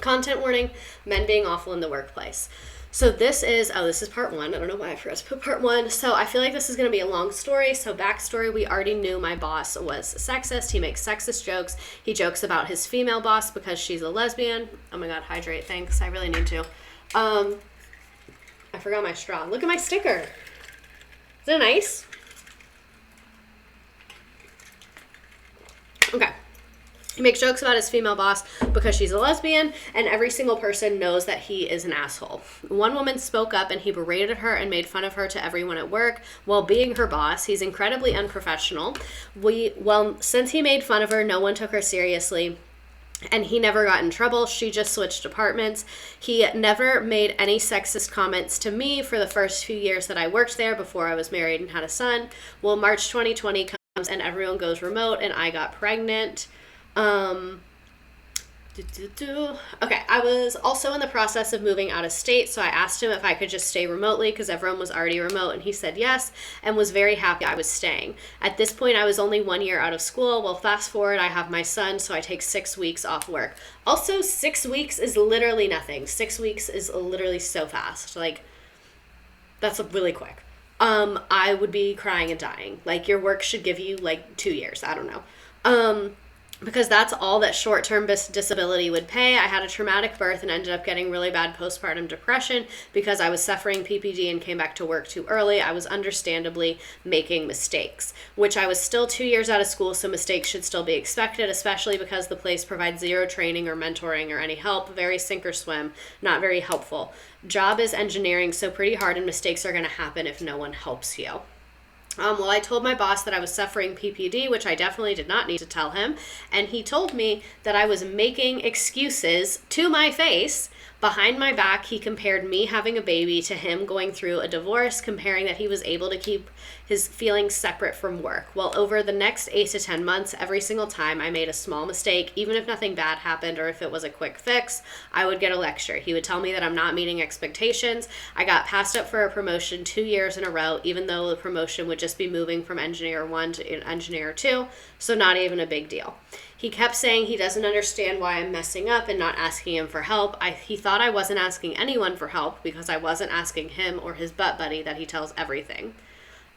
content warning, men being awful in the workplace. So this is part 1. I don't know why I forgot to put part 1. So I feel like this is going to be a long story. So backstory, we already knew my boss was sexist. He makes sexist jokes. He jokes about his female boss because she's a lesbian. Oh my God, hydrate, thanks. I really need to. I forgot my straw. Look at my sticker. Is it nice? Okay. He makes jokes about his female boss because she's a lesbian, and every single person knows that he is an asshole. One woman spoke up and he berated her and made fun of her to everyone at work. While being her boss, he's incredibly unprofessional. Since he made fun of her, no one took her seriously. And he never got in trouble. She just switched departments. He never made any sexist comments to me for the first few years that I worked there before I was married and had a son. Well, March 2020 comes and everyone goes remote and I got pregnant. Okay, I was also in the process of moving out of state, so I asked him if I could just stay remotely because everyone was already remote, and he said yes and was very happy I was staying. At this point, I was only 1 year out of school. Well, fast forward, I have my son, so I take 6 weeks off work. Also, 6 weeks is literally nothing. 6 weeks is literally so fast. Like, that's really quick. I would be crying and dying. Like, your work should give you like 2 years. I don't know. Because that's all that short-term disability would pay. I had a traumatic birth and ended up getting really bad postpartum depression because I was suffering PPD and came back to work too early. I was understandably making mistakes, which I was still 2 years out of school, so mistakes should still be expected, especially because the place provides zero training or mentoring or any help. Very sink or swim, not very helpful. Job is engineering, so pretty hard, and mistakes are going to happen if no one helps you. Well, I told my boss that I was suffering PPD, which I definitely did not need to tell him. And he told me that I was making excuses to my face. Behind my back, he compared me having a baby to him going through a divorce, comparing that he was able to keep his feelings separate from work. Well, over the next 8 to 10 months, every single time I made a small mistake, even if nothing bad happened or if it was a quick fix, I would get a lecture. He would tell me that I'm not meeting expectations. I got passed up for a promotion 2 years in a row, even though the promotion would just be moving from engineer 1 to engineer 2, so not even a big deal. He kept saying he doesn't understand why I'm messing up and not asking him for help. He thought I wasn't asking anyone for help because I wasn't asking him or his butt buddy that he tells everything.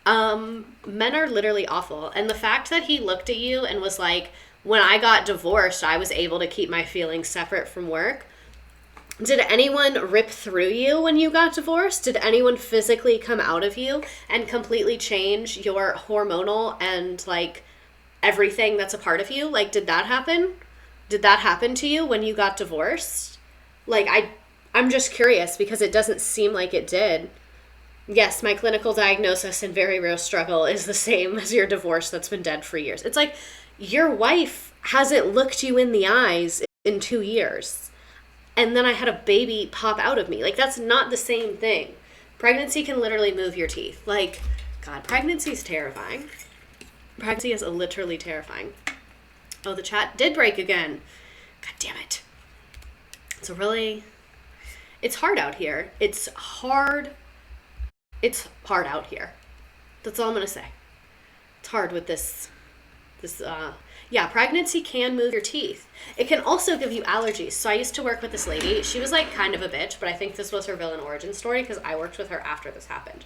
Men are literally awful. And the fact that he looked at you and was like, when I got divorced, I was able to keep my feelings separate from work. Did anyone rip through you when you got divorced? Did anyone physically come out of you and completely change your hormonal and like everything that's a part of you? Like, did that happen? Did that happen to you when you got divorced? Like, I'm just curious because it doesn't seem like it did. Yes, my clinical diagnosis and very real struggle is the same as your divorce that's been dead for years. It's like your wife hasn't looked you in the eyes in 2 years. And then I had a baby pop out of me. Like, that's not the same thing. Pregnancy can literally move your teeth. Like, God, pregnancy is terrifying. Pregnancy is literally terrifying. Oh, the chat did break again. God damn it. It's hard out here. It's hard out here. That's all I'm going to say. It's hard with this, pregnancy can move your teeth. It can also give you allergies. So I used to work with this lady. She was like kind of a bitch, but I think this was her villain origin story because I worked with her after this happened.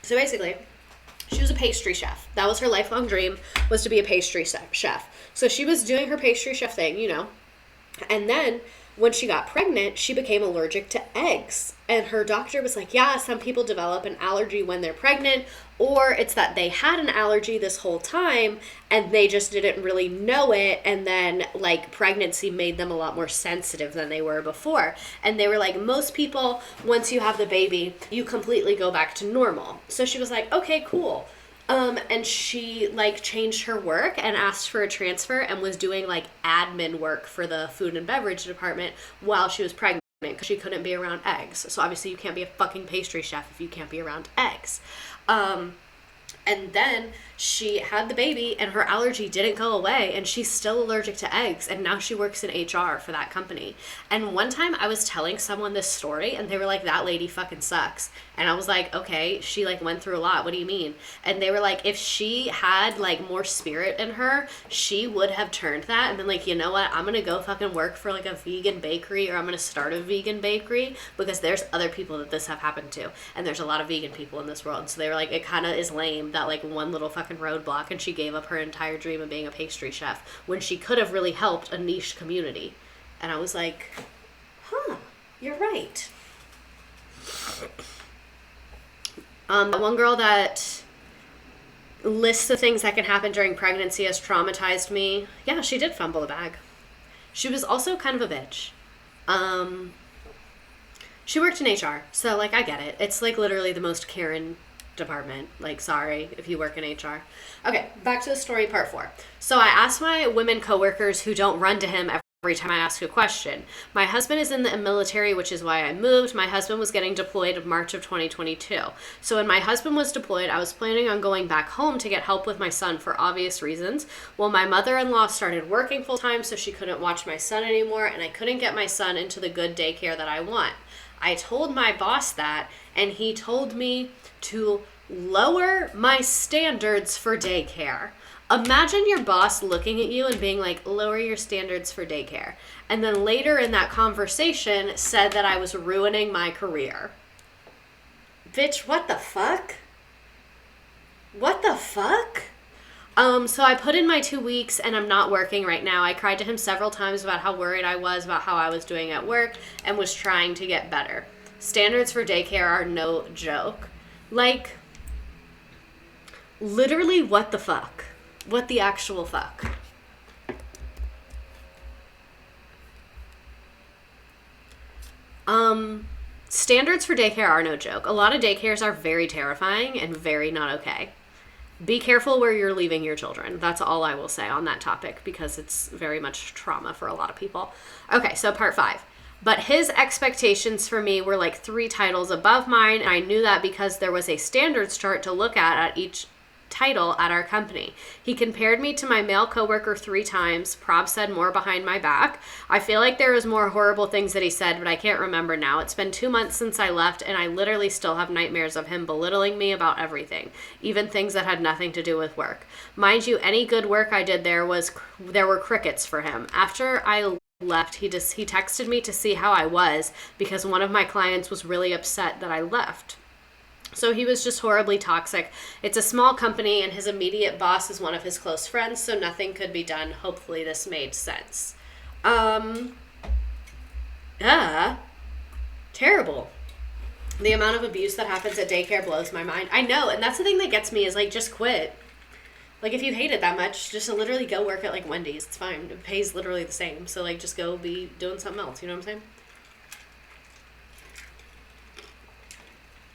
So basically, she was a pastry chef. That was her lifelong dream, was to be a pastry chef. So she was doing her pastry chef thing, and then when she got pregnant, she became allergic to eggs. And her doctor was like, yeah, some people develop an allergy when they're pregnant, or it's that they had an allergy this whole time and they just didn't really know it. And then like pregnancy made them a lot more sensitive than they were before. And they were like, most people, once you have the baby, you completely go back to normal. So she was like, okay, cool. And she like changed her work and asked for a transfer and was doing like admin work for the food and beverage department while she was pregnant because she couldn't be around eggs. So obviously you can't be a fucking pastry chef if you can't be around eggs. And then she had the baby and her allergy didn't go away and she's still allergic to eggs, and now she works in HR for that company. And one time I was telling someone this story and they were like, that lady fucking sucks. And I was like, okay, she like went through a lot. What do you mean? And they were like, if she had like more spirit in her, she would have turned that and been like, you know what? I'm going to go fucking work for like a vegan bakery, or I'm going to start a vegan bakery, because there's other people that this have happened to. And there's a lot of vegan people in this world. So they were like, it kind of is lame that like one little fucking roadblock and she gave up her entire dream of being a pastry chef when she could have really helped a niche community. And I was like, you're right. One girl that lists the things that can happen during pregnancy has traumatized me. Yeah, she did fumble a bag. She was also kind of a bitch. She worked in HR, so like I get it. It's like literally the most Karen department. Like, sorry if you work in HR. Okay, back to the story, part 4. So I asked my women coworkers who don't run to him every time I ask a question. My husband is in the military, which is why I moved. My husband was getting deployed in March of 2022. So when my husband was deployed, I was planning on going back home to get help with my son for obvious reasons. Well, my mother-in-law started working full-time, so she couldn't watch my son anymore, and I couldn't get my son into the good daycare that I want. I told my boss that, and he told me to lower my standards for daycare. Imagine your boss looking at you and being like, lower your standards for daycare. And then later in that conversation said that I was ruining my career. Bitch, what the fuck? What the fuck? So I put in my 2 weeks and I'm not working right now. I cried to him several times about how worried I was about how I was doing at work and was trying to get better. Standards for daycare are no joke. Like, literally, what the fuck? What the actual fuck? Standards for daycare are no joke. A lot of daycares are very terrifying and very not okay. Be careful where you're leaving your children. That's all I will say on that topic because it's very much trauma for a lot of people. Okay, so part 5. But his expectations for me were like 3 titles above mine, and I knew that because there was a standards chart to look at each title at our company. He compared me to my male coworker 3 times. Prob said more behind my back. I feel like there was more horrible things that he said, but I can't remember now. It's been 2 months since I left, and I literally still have nightmares of him belittling me about everything, even things that had nothing to do with work. Mind you, any good work I did there were crickets for him. After I left, he texted me to see how I was because one of my clients was really upset that I left. So he was just horribly toxic. It's a small company, and his immediate boss is one of his close friends, so nothing could be done. Hopefully this made sense. Terrible. The amount of abuse that happens at daycare blows my mind. I know, and that's the thing that gets me is, like, just quit. Like, if you hate it that much, just literally go work at, like, Wendy's. It's fine. It pays literally the same. So, like, just go be doing something else. You know what I'm saying?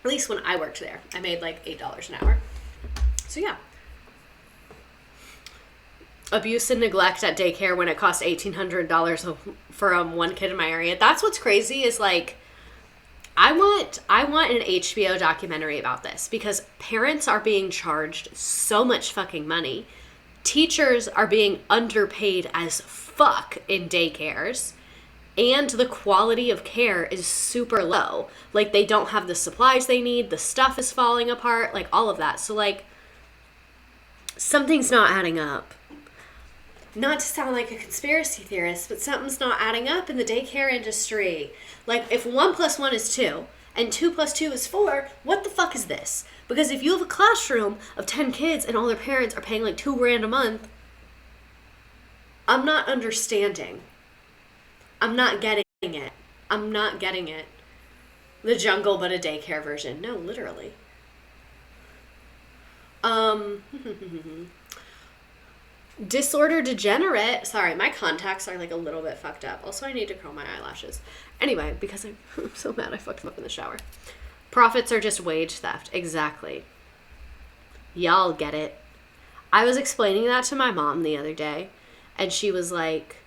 At least when I worked there, I made like $8 an hour. So yeah. Abuse and neglect at daycare when it costs $1,800 for one kid in my area. That's what's crazy is like, I want an HBO documentary about this because parents are being charged so much fucking money. Teachers are being underpaid as fuck in daycares. And the quality of care is super low. Like, they don't have the supplies they need. The stuff is falling apart. Like, all of that. So, like, something's not adding up. Not to sound like a conspiracy theorist, but something's not adding up in the daycare industry. Like, if 1 + 1 is 2, and 2 + 2 is 4, what the fuck is this? Because if you have a classroom of 10 kids and all their parents are paying like $2,000 a month, I'm not understanding. I'm not getting it. I'm not getting it. The jungle, but a daycare version. No, literally. Disorder degenerate. Sorry, my contacts are like a little bit fucked up. Also, I need to curl my eyelashes. Anyway, because I'm so mad I fucked them up in the shower. Profits are just wage theft. Exactly. Y'all get it. I was explaining that to my mom the other day, and she was like,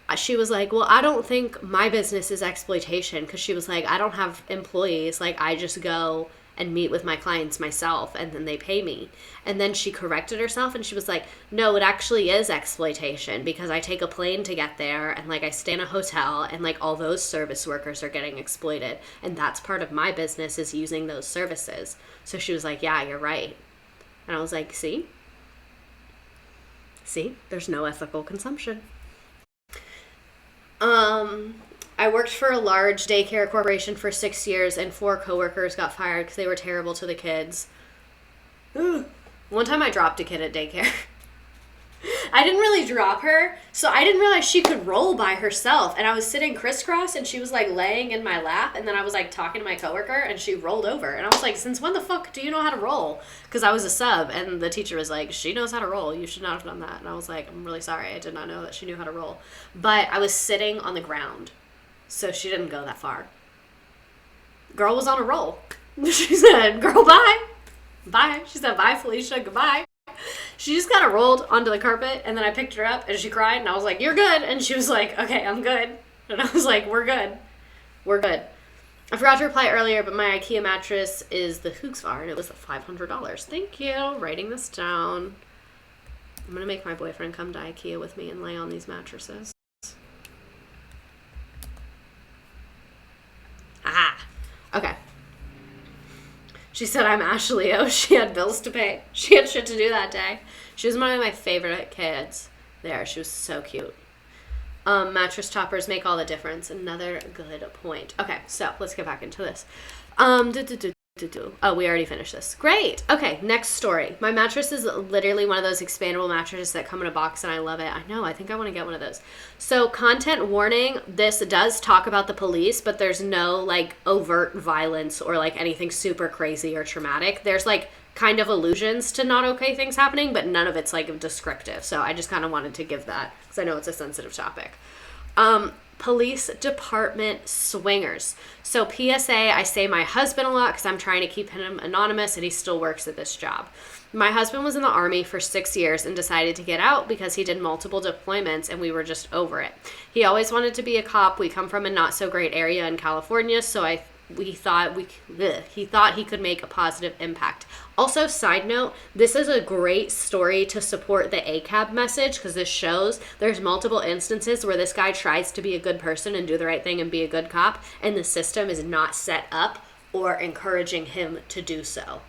well, I don't think my business is exploitation, because she was like, I don't have employees. Like, I just go and meet with my clients myself, and then they pay me. And then she corrected herself, and she was like, no, it actually is exploitation, because I take a plane to get there, and, like, I stay in a hotel, and, like, all those service workers are getting exploited. And that's part of my business, is using those services. So she was like, yeah, you're right. And I was like, see? There's no ethical consumption. I worked for a large daycare corporation for 6 years, and 4 coworkers got fired because they were terrible to the kids. Ooh. One time I dropped a kid at daycare. I didn't really drop her, so I didn't realize she could roll by herself. And I was sitting crisscross, and she was, like, laying in my lap, and then I was, like, talking to my coworker, and she rolled over. And I was like, since when the fuck do you know how to roll? Because I was a sub, and the teacher was like, she knows how to roll. You should not have done that. And I was like, I'm really sorry. I did not know that she knew how to roll. But I was sitting on the ground, so she didn't go that far. Girl was on a roll. She said, girl, bye. Bye. She said, bye, Felicia. Goodbye. She just kind of rolled onto the carpet, and then I picked her up, and she cried, and I was like, "You're good," and she was like, "Okay, I'm good," and I was like, "We're good, we're good." I forgot to reply earlier, but my IKEA mattress is the Hoogsvar, and it was $500. Thank you. Writing this down. I'm gonna make my boyfriend come to IKEA with me and lay on these mattresses. Ah, okay. She said I'm Ashley. Oh, she had bills to pay. She had shit to do that day. She was one of my favorite kids there. She was so cute. Mattress toppers make all the difference. Another good point. Okay, so let's get back into this. Oh, we already finished this. Great. Okay, next story. My mattress is literally one of those expandable mattresses that come in a box, and I love it. I know. I think I want to get one of those. So, content warning, this does talk about the police, but there's no, like, overt violence or, like, anything super crazy or traumatic. There's, like, kind of allusions to not okay things happening, but none of it's, like, descriptive. So, I just kind of wanted to give that, because I know it's a sensitive topic. Police department swingers. So PSA, I say my husband a lot because I'm trying to keep him anonymous and he still works at this job. My husband was in the Army for 6 years and decided to get out because he did multiple deployments and we were just over it. He always wanted to be a cop. We come from a not so great area in California, so he thought he could make a positive impact. Also, side note, this is a great story to support the ACAB message because this shows there's multiple instances where this guy tries to be a good person and do the right thing and be a good cop, and the system is not set up or encouraging him to do so.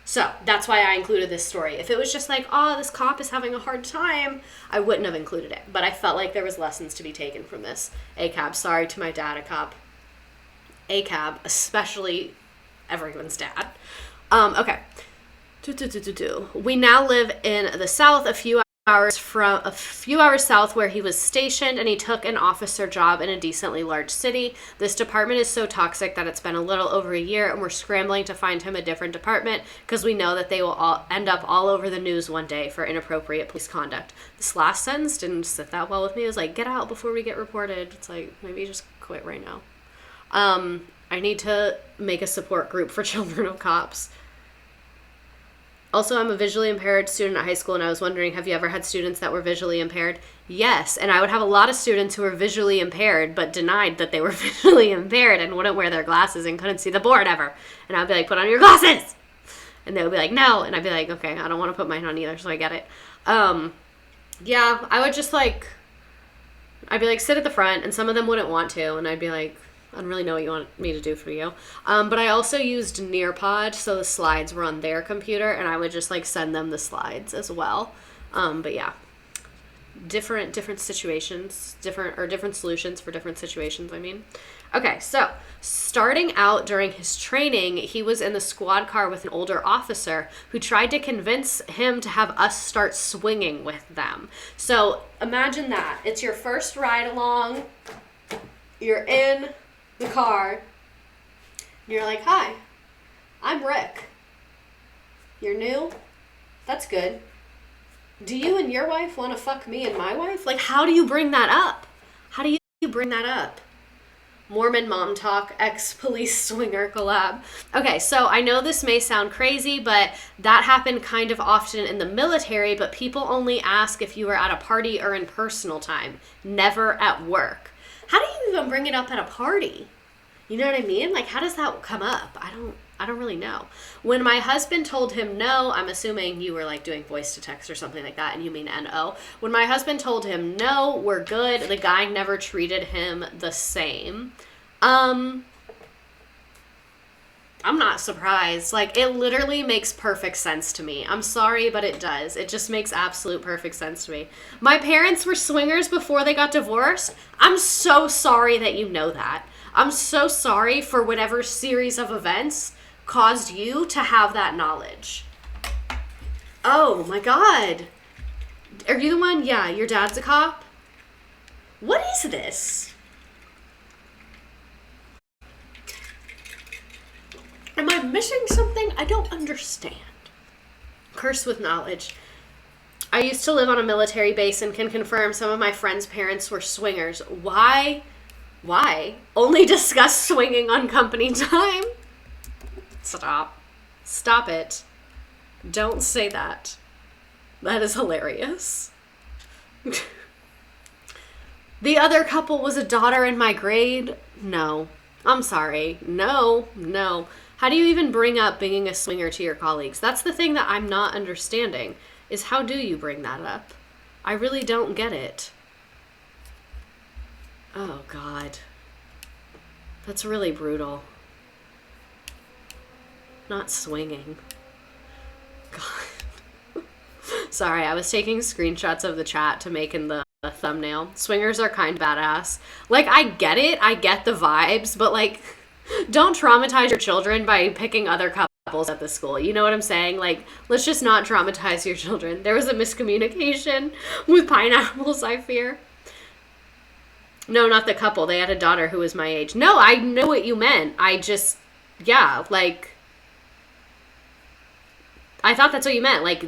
So that's why I included this story. If it was just like, oh, this cop is having a hard time, I wouldn't have included it. But I felt like there was lessons to be taken from this. ACAB, sorry to my dad, a cop. ACAB, especially everyone's dad. Okay. We now live in the South, a few hours south where he was stationed, and he took an officer job in a decently large city. This department is so toxic that it's been a little over a year, and we're scrambling to find him a different department because we know that they will all end up all over the news one day for inappropriate police conduct. This last sentence didn't sit that well with me. It was like, get out before we get reported. It's like, maybe just quit right now. I need to make a support group for children of cops. Also, I'm a visually impaired student at high school, and I was wondering, have you ever had students that were visually impaired? Yes, and I would have a lot of students who were visually impaired, but denied that they were visually impaired and wouldn't wear their glasses and couldn't see the board ever. And I'd be like, put on your glasses! And they would be like, no. And I'd be like, okay, I don't want to put mine on either, so I get it. Yeah, I would just like, I'd be like, sit at the front, and some of them wouldn't want to, and I'd be like, I don't really know what you want me to do for you. But I also used Nearpod, so the slides were on their computer, and I would just, like, send them the slides as well. But yeah, different situations, different solutions for different situations, I mean. Okay, so starting out during his training, he was in the squad car with an older officer who tried to convince him to have us start swinging with them. So imagine that. It's your first ride along. You're in the car, and you're like, hi, I'm Rick. You're new? That's good. Do you and your wife want to fuck me and my wife? Like, how do you bring that up? How do you bring that up? Mormon mom talk, ex-police swinger collab. Okay, so I know this may sound crazy, but that happened kind of often in the military, but people only ask if you were at a party or in personal time, never at work. How do you even bring it up at a party? You know what I mean? Like, how does that come up? I don't really know. When my husband told him no, I'm assuming you were like doing voice to text or something like that, and you mean N-O. When my husband told him no, we're good, the guy never treated him the same. I'm not surprised. Like, it literally makes perfect sense to me. I'm sorry, but it does. It just makes absolute perfect sense to me. My parents were swingers before they got divorced. I'm so sorry that you know that. I'm so sorry for whatever series of events caused you to have that knowledge. Oh my God. Are you the one? Yeah, your dad's a cop? What is this? Am I missing something? I don't understand. Cursed with knowledge. I used to live on a military base and can confirm some of my friends' parents were swingers. Why? Only discuss swinging on company time? Stop. Stop it. Don't say that. That is hilarious. The other couple was a daughter in my grade? No. I'm sorry. No. How do you even bring up being a swinger to your colleagues? That's the thing that I'm not understanding, is how do you bring that up? I really don't get it. Oh, God. That's really brutal. Not swinging. God. Sorry, I was taking screenshots of the chat to make in the thumbnail. Swingers are kind of badass. Like, I get it. I get the vibes, but, like, don't traumatize your children by picking other couples at the school. You know what I'm saying? Like, let's just not traumatize your children. There was a miscommunication with pineapples, I fear. No, not the couple. They had a daughter who was my age. No, I know what you meant. I just, yeah, like, I thought that's what you meant. Like,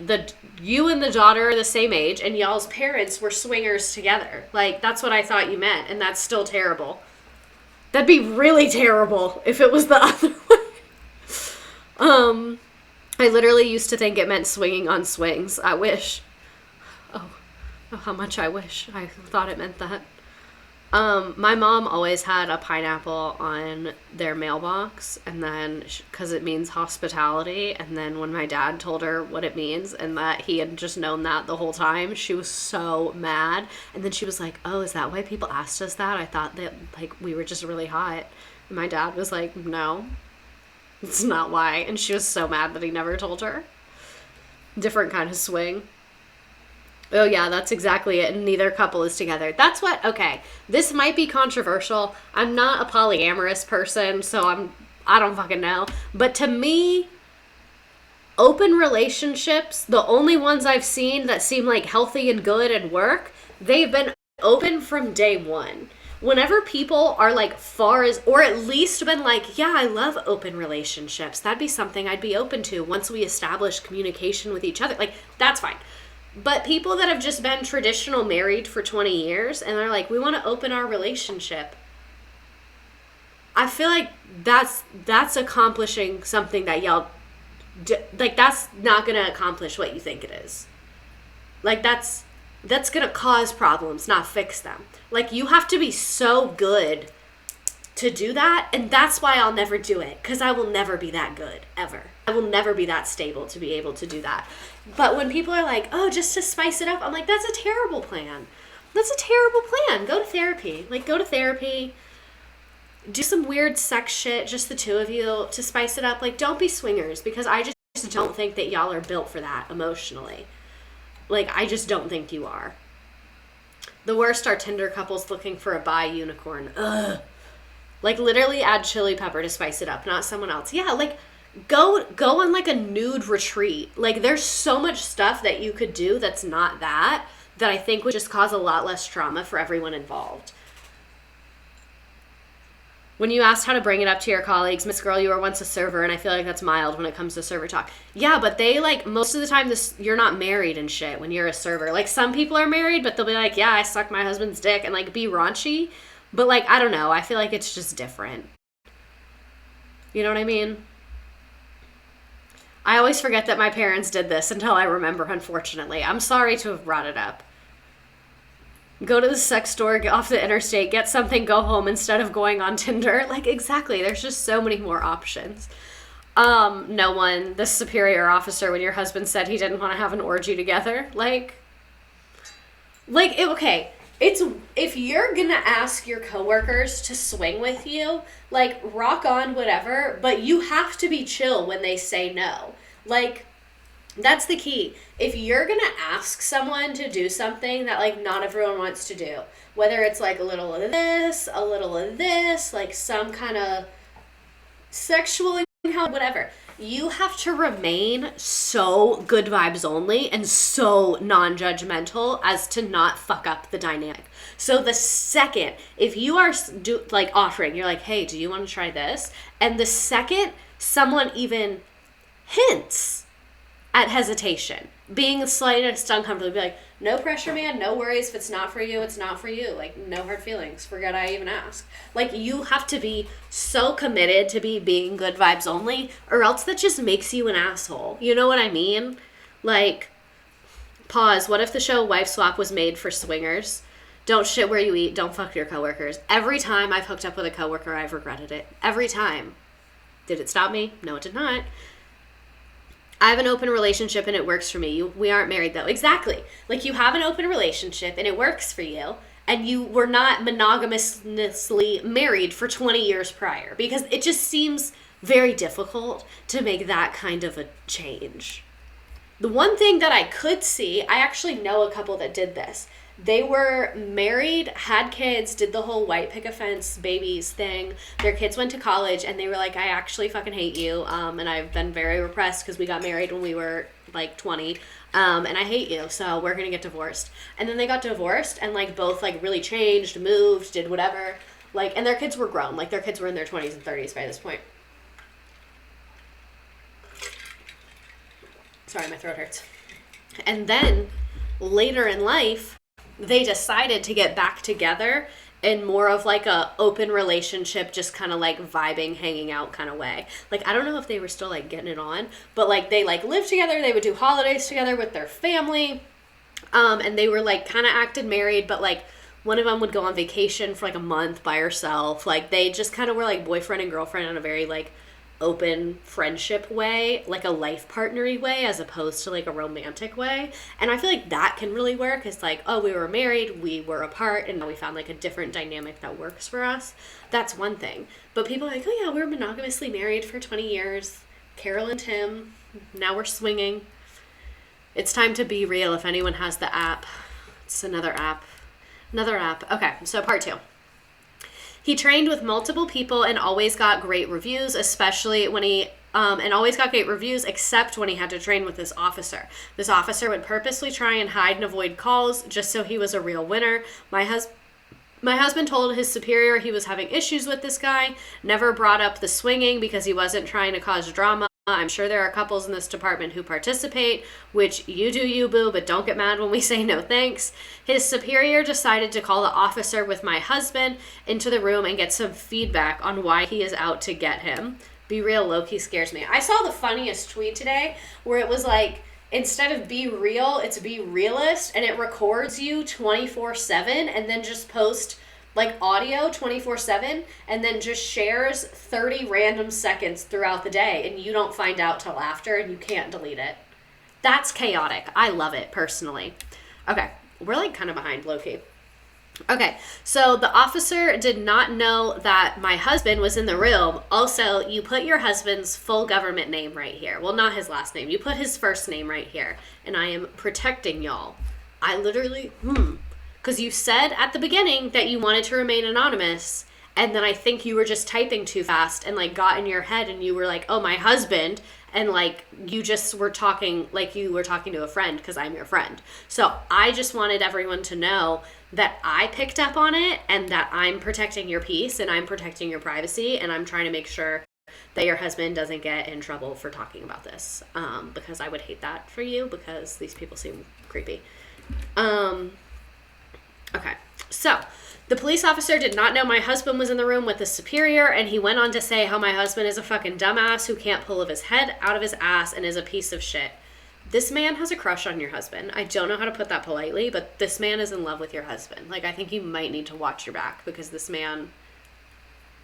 you and the daughter are the same age, and y'all's parents were swingers together. Like, that's what I thought you meant, and that's still terrible. That'd be really terrible if it was the other way. I literally used to think it meant swinging on swings. I wish. Oh, how much I wish I thought it meant that. My mom always had a pineapple on their mailbox, and then, because it means hospitality, and then when my dad told her what it means and that he had just known that the whole time, she was so mad. And then she was like, oh, is that why people asked us that? I thought that, like, we were just really hot. And my dad was like, no, it's not why. And she was so mad that he never told her. Different kind of swing. Oh, yeah, that's exactly it. And neither couple is together. That's what, okay, this might be controversial. I'm not a polyamorous person, so I don't fucking know. But to me, open relationships, the only ones I've seen that seem like healthy and good and work, they've been open from day one. Whenever people are like far as, or at least been like, yeah, I love open relationships. That'd be something I'd be open to once we establish communication with each other. Like, that's fine. But people that have just been traditional married for 20 years and they're like, we want to open our relationship. I feel like that's accomplishing something that y'all, like, that's not going to accomplish what you think it is. Like, that's going to cause problems, not fix them. Like, you have to be so good to do that, and that's why I'll never do it, because I will never be that good, ever. I will never be that stable to be able to do that. But when people are like, oh, just to spice it up, I'm like, that's a terrible plan. That's a terrible plan. Go to therapy. Like, go to therapy. Do some weird sex shit, just the two of you, to spice it up. Like, don't be swingers, because I just don't think that y'all are built for that emotionally. Like, I just don't think you are. The worst are Tinder couples looking for a bi unicorn. Ugh. Like, literally add chili pepper to spice it up, not someone else. Yeah, like, go on, like, a nude retreat. Like, there's so much stuff that you could do that's not that I think would just cause a lot less trauma for everyone involved. When you asked how to bring it up to your colleagues, Miss Girl, you were once a server, and I feel like that's mild when it comes to server talk. Yeah, but they, like, most of the time, you're not married and shit when you're a server. Like, some people are married, but they'll be like, yeah, I sucked my husband's dick, and, like, be raunchy. But, like, I don't know. I feel like it's just different. You know what I mean? I always forget that my parents did this until I remember, unfortunately. I'm sorry to have brought it up. Go to the sex store, get off the interstate, get something, go home instead of going on Tinder. Like, exactly. There's just so many more options. No one, the superior officer, when your husband said he didn't want to have an orgy together. Okay. It's, if you're gonna ask your coworkers to swing with you, like, rock on, whatever, but you have to be chill when they say no. Like, that's the key. If you're gonna ask someone to do something that, like, not everyone wants to do, whether it's, like, a little of this, like, some kind of sexual, whatever, you have to remain so good vibes only and so non-judgmental as to not fuck up the dynamic. So the second, if you are offering, you're like, hey, do you want to try this? And the second someone even hints at hesitation, being slightest uncomfortable, be like, no pressure, man, no worries. If it's not for you, it's not for you. Like, no hard feelings. Forget I even asked. Like, you have to be so committed to being good vibes only, or else that just makes you an asshole. You know what I mean? Like, Pause. What if the show Wife Swap was made for swingers? Don't shit where you eat. Don't fuck your coworkers. Every time I've hooked up with a coworker, I've regretted it. Every time. Did it stop me? No, it did not. I have an open relationship and it works for me. We aren't married though. Exactly. Like you have an open relationship and it works for you. And you were not monogamously married for 20 years prior. Because it just seems very difficult to make that kind of a change. The one thing that I could see, I actually know a couple that did this. They were married, had kids, did the whole white picket fence babies thing. Their kids went to college and they were like, I actually fucking hate you. And I've been very repressed because we got married when we were like 20. And I hate you, so we're going to get divorced. And then they got divorced and like both like really changed, moved, did whatever. Like, and their kids were grown. Like their kids were in their 20s and 30s by this point. Sorry, my throat hurts. And then later in life, they decided to get back together in more of like a open relationship, just kind of like vibing, hanging out kind of way. Like, I don't know if they were still like getting it on, but like they like lived together. They would do holidays together with their family. And they were like kind of acted married, but like one of them would go on vacation for like a month by herself. Like they just kind of were like boyfriend and girlfriend in a very like open friendship way, like a life partnery way, as opposed to like a romantic way. And I feel like that can really work. It's like, oh, we were married, we were apart, and now we found like a different dynamic that works for us. That's one thing. But people are like, oh yeah, we were monogamously married for 20 years. Carol and Tim, now we're swinging. It's time to be real. If anyone has the app, it's another app. Okay, so part 2. He trained with multiple people and always got great reviews, especially when and always got great reviews, except when he had to train with this officer. This officer would purposely try and hide and avoid calls just so he was a real winner. My husband told his superior he was having issues with this guy, never brought up the swinging because he wasn't trying to cause drama. I'm sure there are couples in this department who participate, which you do you, boo, but don't get mad when we say no thanks. His superior decided to call the officer with my husband into the room and get some feedback on why he is out to get him. Be real, low-key scares me. I saw the funniest tweet today where it was like, instead of be real, it's be realist, and it records you 24/7 and then just post like audio 24/7 and then just shares 30 random seconds throughout the day and you don't find out till after and you can't delete it. That's chaotic. I love it personally. Okay, we're like kind of behind low-key. Okay, so the officer did not know that my husband was in the room. Also, you put your husband's full government name right here. Well, not his last name. You put his first name right here. And I am protecting y'all. I literally, because you said at the beginning that you wanted to remain anonymous, and then I think you were just typing too fast and like got in your head and you were like, oh, my husband, and like you just were talking like you were talking to a friend because I'm your friend. So I just wanted everyone to know that I picked up on it and that I'm protecting your peace and I'm protecting your privacy and I'm trying to make sure that your husband doesn't get in trouble for talking about this, because I would hate that for you because these people seem creepy. Okay, so the police officer did not know my husband was in the room with the superior, and he went on to say how my husband is a fucking dumbass who can't pull his head out of his ass and is a piece of shit. This man has a crush on your husband. I don't know how to put that politely, but this man is in love with your husband. Like, I think you might need to watch your back because this man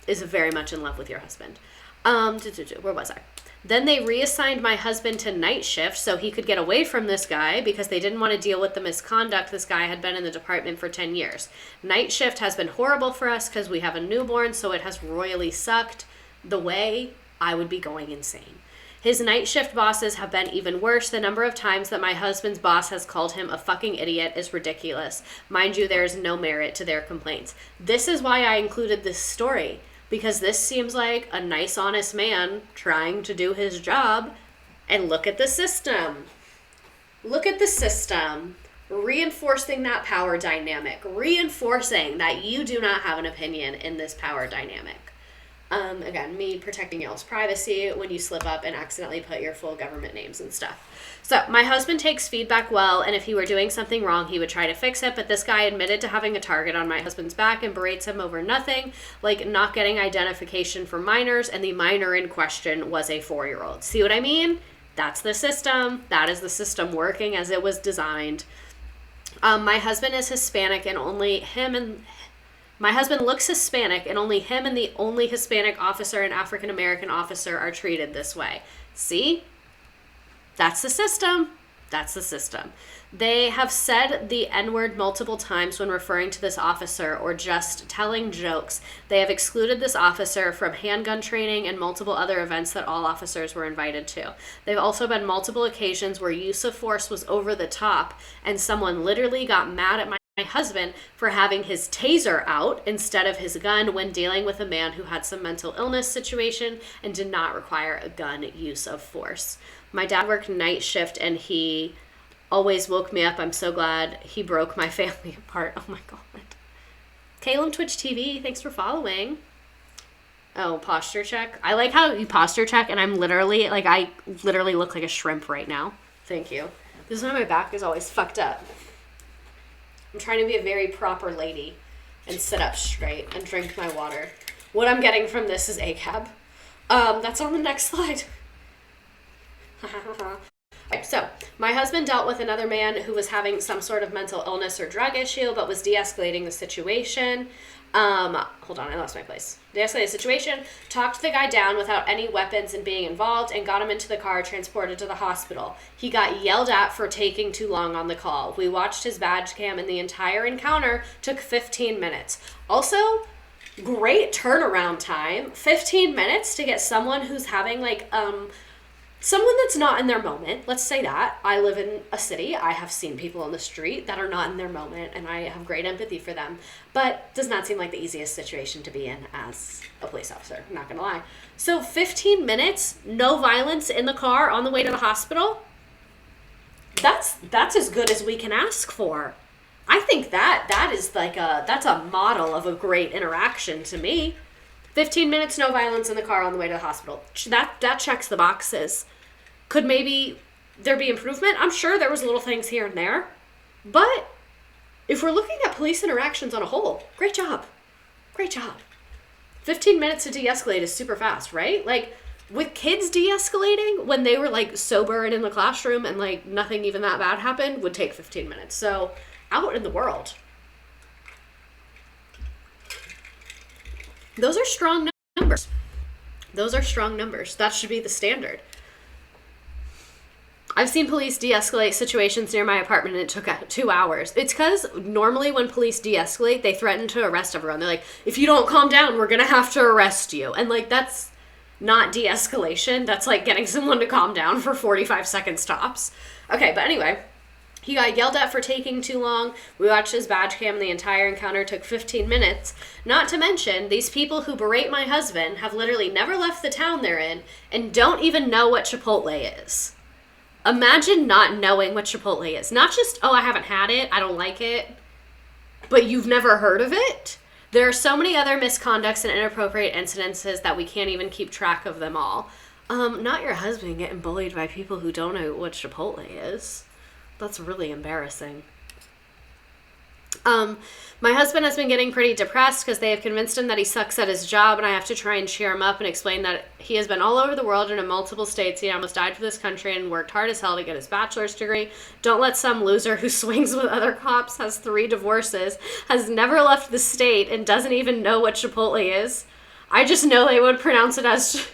is very much in love with your husband. Where was I? Then they reassigned my husband to night shift so he could get away from this guy because they didn't want to deal with the misconduct. This guy had been in the department for 10 years. Night shift has been horrible for us because we have a newborn, so it has royally sucked the way I would be going insane. His night shift bosses have been even worse. The number of times that my husband's boss has called him a fucking idiot is ridiculous. Mind you, there is no merit to their complaints. This is why I included this story. Because this seems like a nice, honest man trying to do his job. And look at the system. Look at the system. Reinforcing that power dynamic. Reinforcing that you do not have an opinion in this power dynamic. Again, me protecting y'all's privacy when you slip up and accidentally put your full government names and stuff. So my husband takes feedback well, and if he were doing something wrong, he would try to fix it, but this guy admitted to having a target on my husband's back and berates him over nothing, like not getting identification for minors, and the minor in question was a 4-year-old. See what I mean? That's the system. That is the system working as it was designed. My husband is Hispanic and only him and my husband looks Hispanic and only him and the only Hispanic officer and African American officer are treated this way. See? That's the system. That's the system. They have said the N-word multiple times when referring to this officer or just telling jokes. They have excluded this officer from handgun training and multiple other events that all officers were invited to. There have also been multiple occasions where use of force was over the top and someone literally got mad at my husband for having his taser out instead of his gun when dealing with a man who had some mental illness situation and did not require a gun use of force. My dad worked night shift and he always woke me up. I'm so glad he broke my family apart. Oh my God. Caleb Twitch TV, thanks for following. Oh, posture check. I like how you posture check and I literally look like a shrimp right now. Thank you. This is why my back is always fucked up. I'm trying to be a very proper lady and sit up straight and drink my water. What I'm getting from this is ACAB. That's on the next slide. Okay, so my husband dealt with another man who was having some sort of mental illness or drug issue, but was de-escalating the situation. Hold on, I lost my place. De-escalated the situation, talked the guy down without any weapons and being involved, and got him into the car, transported to the hospital. He got yelled at for taking too long on the call. We watched his badge cam, and the entire encounter took 15 minutes. Also, great turnaround time. 15 minutes to get someone who's having someone that's not in their moment. Let's say that. I live in a city. I have seen people on the street that are not in their moment, and I have great empathy for them. But does not seem like the easiest situation to be in as a police officer. I'm not going to lie. So 15 minutes, no violence in the car on the way to the hospital. That's as good as we can ask for. I think that is that's a model of a great interaction to me. 15 minutes, no violence in the car on the way to the hospital. That checks the boxes. Could maybe there be improvement? I'm sure there was little things here and there. But if we're looking at police interactions on a whole, great job. Great job. 15 minutes to de-escalate is super fast, right? Like, with kids de-escalating, when they were, sober and in the classroom and, nothing even that bad happened, would take 15 minutes. So, out in the world. Those are strong numbers. Those are strong numbers. That should be the standard. I've seen police de-escalate situations near my apartment and it took 2 hours. It's because normally when police de-escalate, they threaten to arrest everyone. They're like, if you don't calm down, we're going to have to arrest you. And that's not de-escalation. That's getting someone to calm down for 45-second stops. Okay, but anyway, he got yelled at for taking too long. We watched his badge cam. The entire encounter took 15 minutes. Not to mention, these people who berate my husband have literally never left the town they're in and don't even know what Chipotle is. Imagine not knowing what Chipotle is. Not just, I haven't had it, I don't like it, but you've never heard of it? There are so many other misconducts and inappropriate incidences that we can't even keep track of them all. Not your husband getting bullied by people who don't know what Chipotle is. That's really embarrassing. My husband has been getting pretty depressed because they have convinced him that he sucks at his job, and I have to try and cheer him up and explain that he has been all over the world and in multiple states. He almost died for this country and worked hard as hell to get his bachelor's degree. Don't let some loser who swings with other cops, has 3 divorces, has never left the state, and doesn't even know what Chipotle is. I just know they would pronounce it as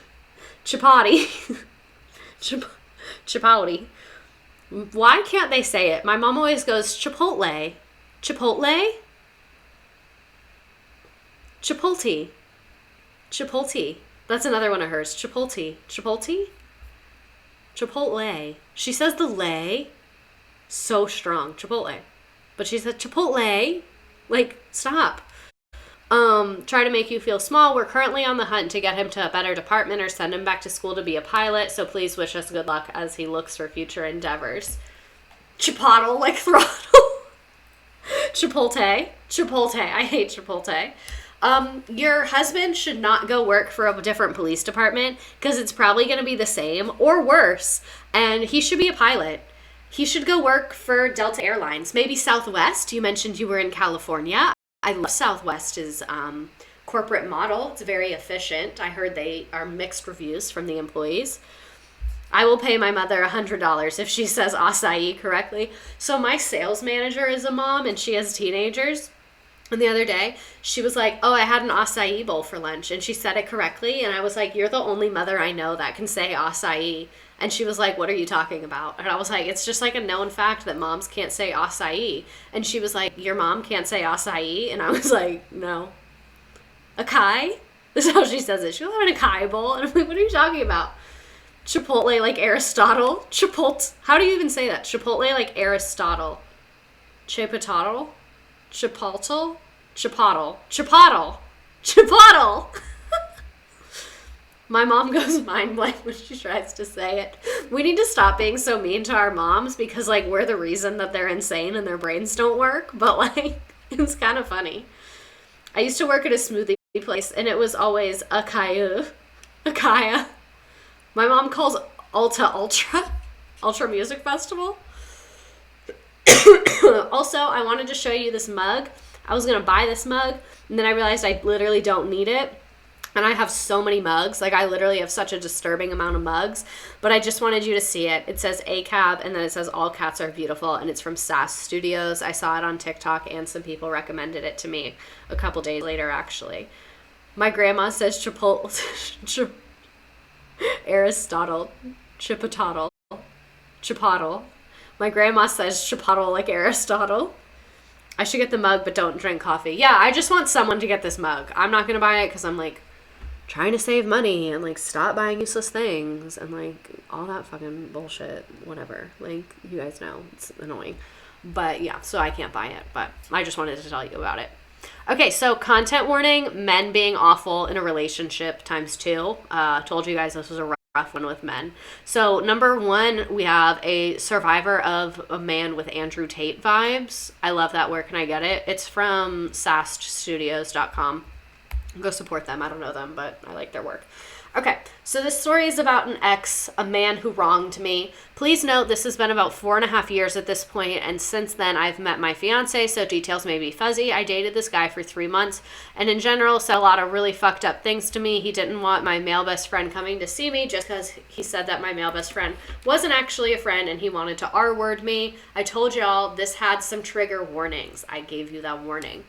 Chipotle. Chipotle. Why can't they say it? My mom always goes, Chipotle. Chipotle? Chipotle. Chipotle. That's another one of hers. Chipotle. Chipotle? Chipotle. She says the lay so strong. Chipotle. But she said Chipotle. Stop. Try to make you feel small. We're currently on the hunt to get him to a better department or send him back to school to be a pilot, so please wish us good luck as he looks for future endeavors. Chipotle, throttle. Chipotle. Chipotle. I hate Chipotle. Your husband should not go work for a different police department because it's probably going to be the same or worse, and he should be a pilot. He should go work for Delta Airlines, maybe Southwest. You mentioned you were in California. I love Southwest's corporate model. It's very efficient. I heard they are mixed reviews from the employees. I will pay my mother $100 if she says acai correctly. So my sales manager is a mom and she has teenagers. And the other day, she was like, oh, I had an acai bowl for lunch. And she said it correctly. And I was like, you're the only mother I know that can say acai. And she was like, what are you talking about? And I was like, it's just like a known fact that moms can't say acai. And she was like, your mom can't say acai? And I was like, no. Acai? This is how she says it. She was having an acai bowl. And I'm like, what are you talking about? Chipotle like Aristotle? Chipotle? How do you even say that? Chipotle like Aristotle. Chipotle? Chipotle? Chipotle. Chipotle. Chipotle. My mom goes mind blank when she tries to say it. We need to stop being so mean to our moms because, like, we're the reason that they're insane and their brains don't work. But, like, it's kind of funny. I used to work at a smoothie place, and it was always Akaya. Akaya. My mom calls Ultra Music Festival. Also, I wanted to show you this mug. I was going to buy this mug, and then I realized I literally don't need it. And I have so many mugs. Like, I literally have such a disturbing amount of mugs. But I just wanted you to see it. It says ACAB, and then it says All Cats Are Beautiful, and it's from SAS Studios. I saw it on TikTok, and some people recommended it to me a couple days later, actually. My grandma says Chipotle. Aristotle. Chipotle. Chipotle. My grandma says Chipotle like Aristotle. I should get the mug, but don't drink coffee. Yeah, I just want someone to get this mug. I'm not going to buy it because I'm, like, trying to save money and, like, stop buying useless things and, like, all that fucking bullshit. Whatever. Like, you guys know. It's annoying. But, yeah, so I can't buy it. But I just wanted to tell you about it. Okay, so content warning, men being awful in a relationship ×2. Told you guys this was a rough one with men. So number 1, we have a survivor of a man with Andrew Tate vibes. I love that. Where can I get it? It's from saststudios.com. Go support them. I don't know them, but I like their work. Okay, so this story is about an ex, a man who wronged me. Please note this has been about 4.5 years at this point, and since then I've met my fiance, so details may be fuzzy. I dated this guy for 3 months, and in general said a lot of really fucked up things to me. He didn't want my male best friend coming to see me just because he said that my male best friend wasn't actually a friend, and he wanted to R-word me. I told y'all this had some trigger warnings. I gave you that warning.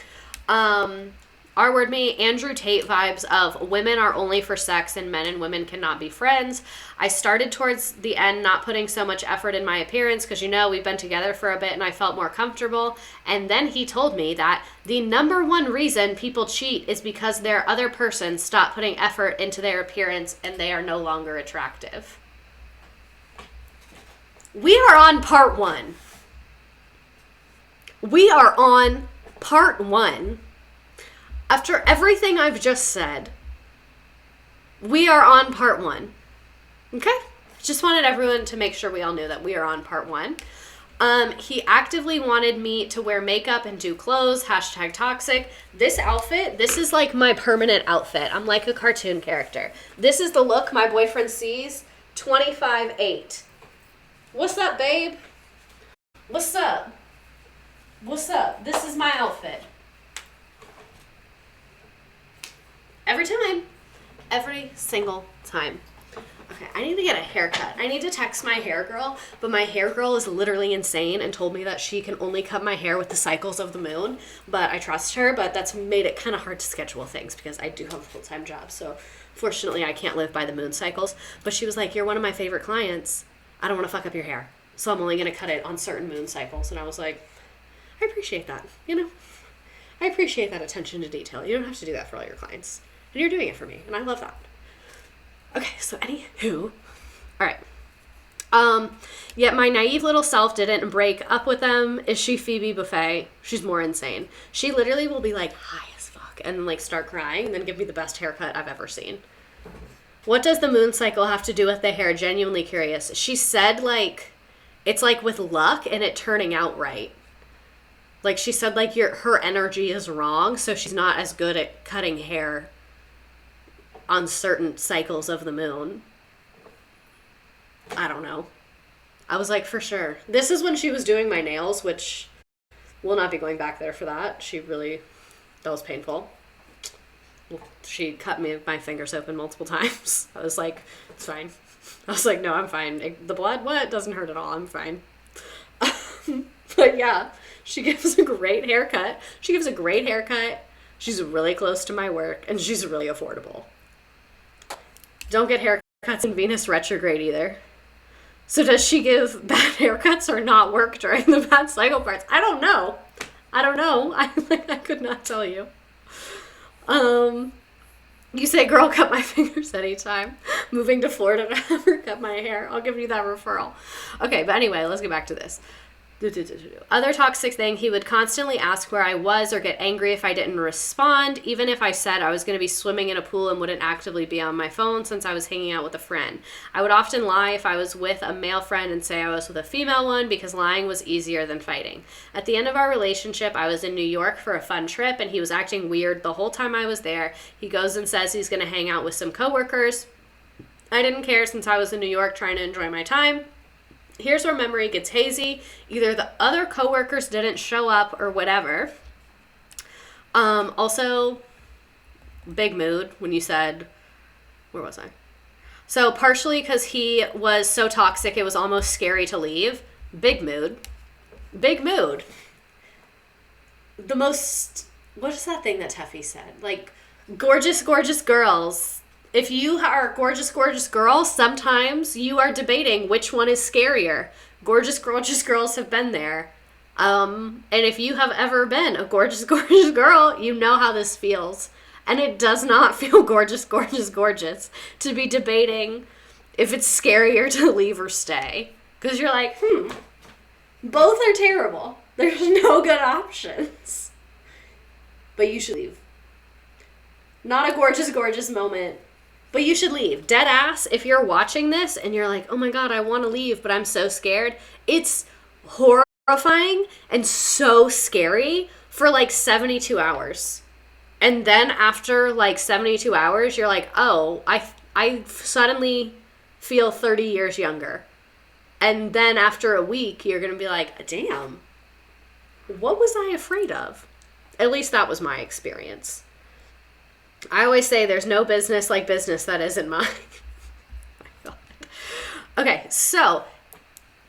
R-word me, Andrew Tate vibes of women are only for sex and men and women cannot be friends. I started towards the end not putting so much effort in my appearance because, you know, we've been together for a bit and I felt more comfortable. And then he told me that the number one reason people cheat is because their other person stopped putting effort into their appearance and they are no longer attractive. We are on part 1. We are on part 1. After everything I've just said, we are on part 1. Okay? Just wanted everyone to make sure we all knew that we are on part 1. He actively wanted me to wear makeup and do clothes, #toxic. This outfit, this is like my permanent outfit. I'm like a cartoon character. This is the look my boyfriend sees, 25/8. What's up, babe? What's up? What's up? This is my outfit. Every time. Every single time. Okay, I need to get a haircut. I need to text my hair girl, but my hair girl is literally insane and told me that she can only cut my hair with the cycles of the moon, but I trust her, but that's made it kind of hard to schedule things because I do have a full-time job, so fortunately I can't live by the moon cycles, but she was like, you're one of my favorite clients. I don't want to fuck up your hair, so I'm only going to cut it on certain moon cycles, and I was like, I appreciate that, you know? I appreciate that attention to detail. You don't have to do that for all your clients. And you're doing it for me, and I love that. Okay, so anywho. All right. Yet my naive little self didn't break up with them. Is she Phoebe Buffay? She's more insane. She literally will be like high as fuck and like start crying and then give me the best haircut I've ever seen. What does the moon cycle have to do with the hair? Genuinely curious. She said like, it's like with luck and it turning out right. Like she said like her energy is wrong, so she's not as good at cutting hair on certain cycles of the moon. I don't know. I was like, for sure. This is when she was doing my nails, which will not be going back there for that. That was painful. She cut my fingers open multiple times. I was like, it's fine. I was like, no, I'm fine. The blood, what? Doesn't hurt at all. I'm fine. But yeah, she gives a great haircut. She's really close to my work, and she's really affordable. Don't get haircuts in Venus retrograde either. So does she give bad haircuts or not work during the bad cycle parts? I don't know. I could not tell you. You say, girl, cut my fingers anytime. Moving to Florida to have her cut my hair. I'll give you that referral. Okay, but anyway, let's get back to this. Other toxic thing, he would constantly ask where I was or get angry if I didn't respond, even if I said I was going to be swimming in a pool and wouldn't actively be on my phone since I was hanging out with a friend. I would often lie if I was with a male friend and say I was with a female one because lying was easier than fighting. At the end of our relationship, I was in New York for a fun trip and he was acting weird the whole time I was there. He goes and says he's going to hang out with some coworkers. I didn't care since I was in New York trying to enjoy my time. Here's where memory gets hazy. Either the other coworkers didn't show up or whatever. Also, big mood when you said, where was I? So partially because he was so toxic, it was almost scary to leave. Big mood. The most, what is that thing that Teffy said? Like, gorgeous girls. If you are gorgeous girls, sometimes you are debating which one is scarier. Gorgeous girls have been there. And if you have ever been a gorgeous girl, you know how this feels. And it does not feel gorgeous to be debating if it's scarier to leave or stay. Because you're like, both are terrible. There's no good options. But you should leave. Not a gorgeous moment. But you should leave. Dead ass, if you're watching this and you're like, oh my God, I want to leave, but I'm so scared. It's horrifying and so scary for like 72 hours. And then after like 72 hours, you're like, oh, I suddenly feel 30 years younger. And then after a week, you're going to be like, damn, what was I afraid of? At least that was my experience. I always say there's no business like business that isn't mine. Okay, so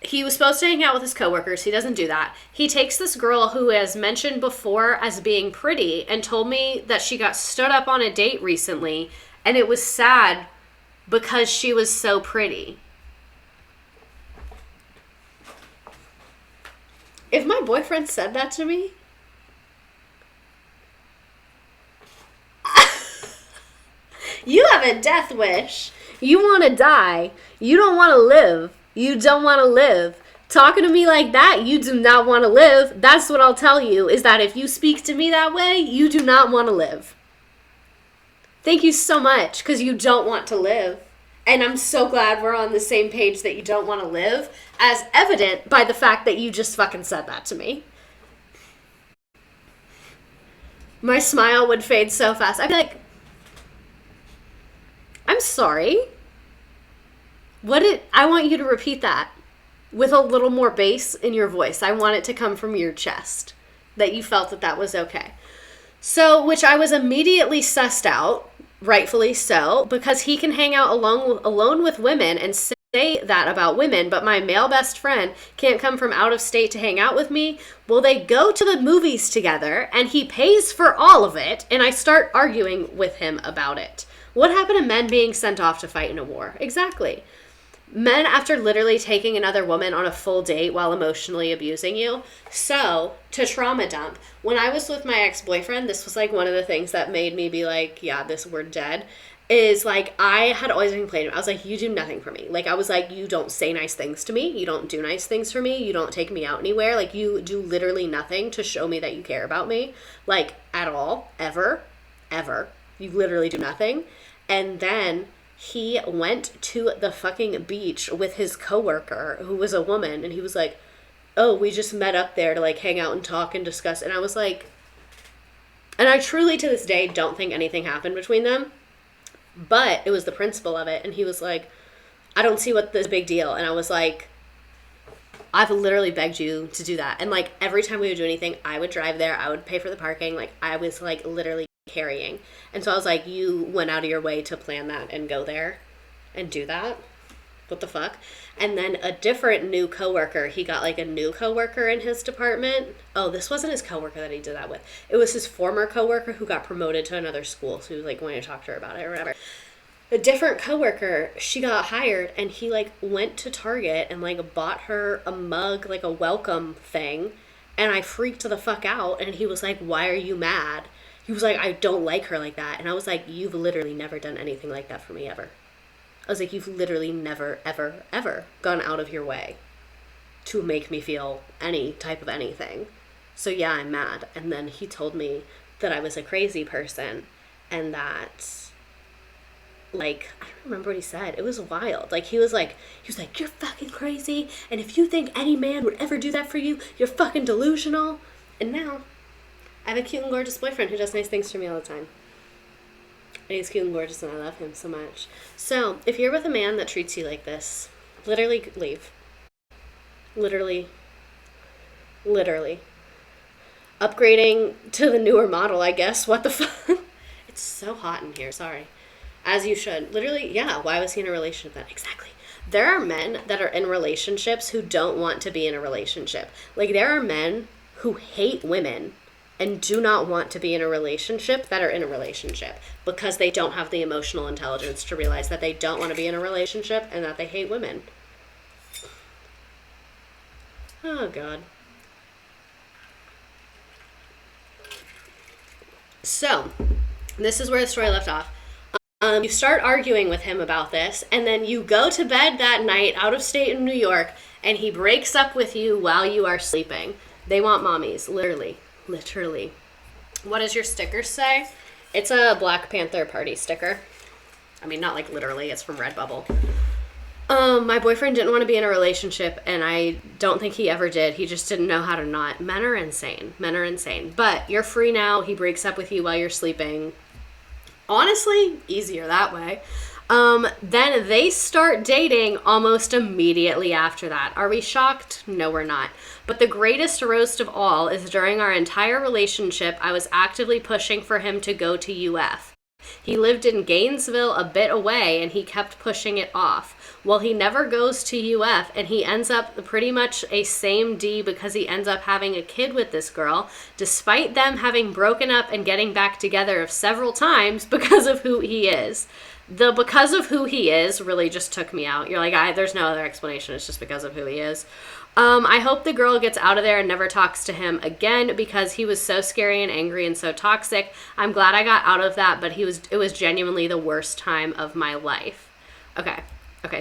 he was supposed to hang out with his coworkers. He doesn't do that. He takes this girl who has mentioned before as being pretty and told me that she got stood up on a date recently and it was sad because she was so pretty. If my boyfriend said that to me, you have a death wish. You want to die. You don't want to live. You don't want to live. Talking to me like that, you do not want to live. That's what I'll tell you, is that if you speak to me that way, you do not want to live. Thank you so much, because you don't want to live. And I'm so glad we're on the same page that you don't want to live, as evident by the fact that you just fucking said that to me. My smile would fade so fast. I'd be like, I'm sorry. I want you to repeat that with a little more bass in your voice. I want it to come from your chest, that you felt that was okay. So, which I was immediately sussed out, rightfully so, because he can hang out alone with women and say that about women, but my male best friend can't come from out of state to hang out with me. Well, they go to the movies together and he pays for all of it, and I start arguing with him about it. What happened to men being sent off to fight in a war? Exactly. Men after literally taking another woman on a full date while emotionally abusing you. So, to trauma dump. When I was with my ex-boyfriend, this was like one of the things that made me be like, yeah, we're dead. Is like, I had always been complaining. I was like, you do nothing for me. Like, I was like, you don't say nice things to me. You don't do nice things for me. You don't take me out anywhere. Like, you do literally nothing to show me that you care about me. Like, at all. Ever. You literally do nothing. And then he went to the fucking beach with his coworker who was a woman, and he was like, oh, we just met up there to like hang out and talk and discuss. And I was like, and I truly to this day don't think anything happened between them, but it was the principle of it. And he was like, I don't see what this big deal. And I was like, I've literally begged you to do that. And like every time we would do anything, I would drive there, I would pay for the parking. Like I was like literally carrying. And so I was like, you went out of your way to plan that and go there and do that. what the fuck? And then a different new coworker, he got like a new coworker in his department. Oh, this wasn't his coworker that he did that with. It was his former coworker who got promoted to another school. So he was like going to talk to her about it or whatever. A different coworker, she got hired and he like went to Target and like bought her a mug, like a welcome thing. And I freaked the fuck out. And he was like, why are you mad? He was like, I don't like her like that. And I was like, you've literally never done anything like that for me ever. I was like, you've literally never, ever, ever gone out of your way to make me feel any type of anything. So yeah, I'm mad. And then he told me that I was a crazy person and that, like, I don't remember what he said. It was wild. Like, he was like, you're fucking crazy. And if you think any man would ever do that for you, you're fucking delusional. And now I have a cute and gorgeous boyfriend who does nice things for me all the time. And he's cute and gorgeous and I love him so much. So, if you're with a man that treats you like this, literally leave. Literally. Upgrading to the newer model, I guess. What the fuck? It's so hot in here, sorry. As you should. Literally, yeah, why was he in a relationship then? Exactly. There are men that are in relationships who don't want to be in a relationship. Like, there are men who hate women and do not want to be in a relationship that are in a relationship because they don't have the emotional intelligence to realize that they don't want to be in a relationship and that they hate women. Oh, God. So, this is where the story left off. You start arguing with him about this, and then you go to bed that night out of state in New York, and he breaks up with you while you are sleeping. They want mommies, literally. What does your sticker say? It's a Black Panther Party sticker. I mean, not like literally, it's from Redbubble. My boyfriend didn't want to be in a relationship, and I don't think he ever did. He just didn't know how to not. Men are insane. But you're free now. He breaks up with you while you're sleeping. Honestly, easier that way. Then they start dating almost immediately after that. Are we shocked? No, we're not. But the greatest roast of all is during our entire relationship, I was actively pushing for him to go to UF. He lived in Gainesville a bit away and he kept pushing it off. Well, he never goes to UF and he ends up pretty much a same D because he ends up having a kid with this girl, despite them having broken up and getting back together several times because of who he is. The because of who he is really just took me out. You're like, there's no other explanation. It's just because of who he is. I hope the girl gets out of there and never talks to him again because he was so scary and angry and so toxic. I'm glad I got out of that, but it was genuinely the worst time of my life. Okay,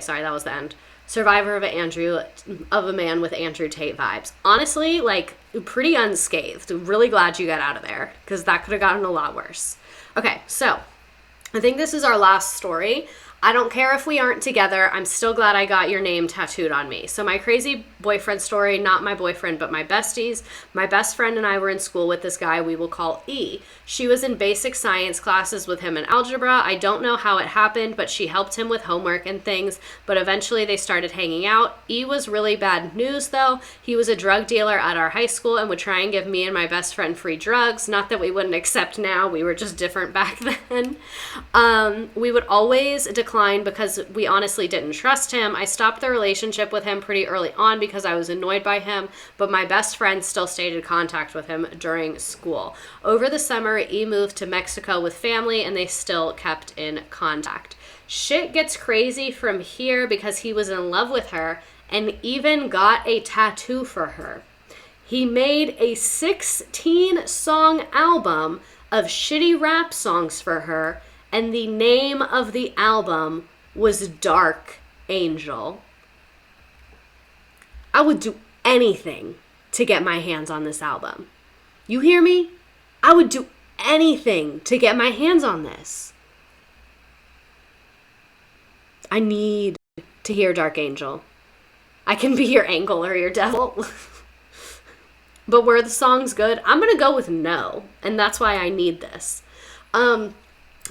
sorry, that was the end. Survivor of a man with Andrew Tate vibes. Honestly, like, pretty unscathed. Really glad you got out of there because that could have gotten a lot worse. Okay, so I think this is our last story. I don't care if we aren't together. I'm still glad I got your name tattooed on me. So my crazy boyfriend story, not my boyfriend, but my besties. My best friend and I were in school with this guy we will call E. She was in basic science classes with him in algebra. I don't know how it happened, but she helped him with homework and things. But eventually they started hanging out. E was really bad news though. He was a drug dealer at our high school and would try and give me and my best friend free drugs. Not that we wouldn't accept now. We were just different back then. We would always decline because we honestly didn't trust him. I stopped the relationship with him pretty early on because I was annoyed by him, but my best friend still stayed in contact with him during school. Over the summer, E moved to Mexico with family and they still kept in contact. Shit gets crazy from here because he was in love with her and even got a tattoo for her. He made a 16-song album of shitty rap songs for her, and the name of the album was Dark Angel. I would do anything to get my hands on this album. You hear me? I would do anything to get my hands on this. I need to hear Dark Angel. I can be your angel or your devil. But were the songs good? I'm going to go with no, and that's why I need this.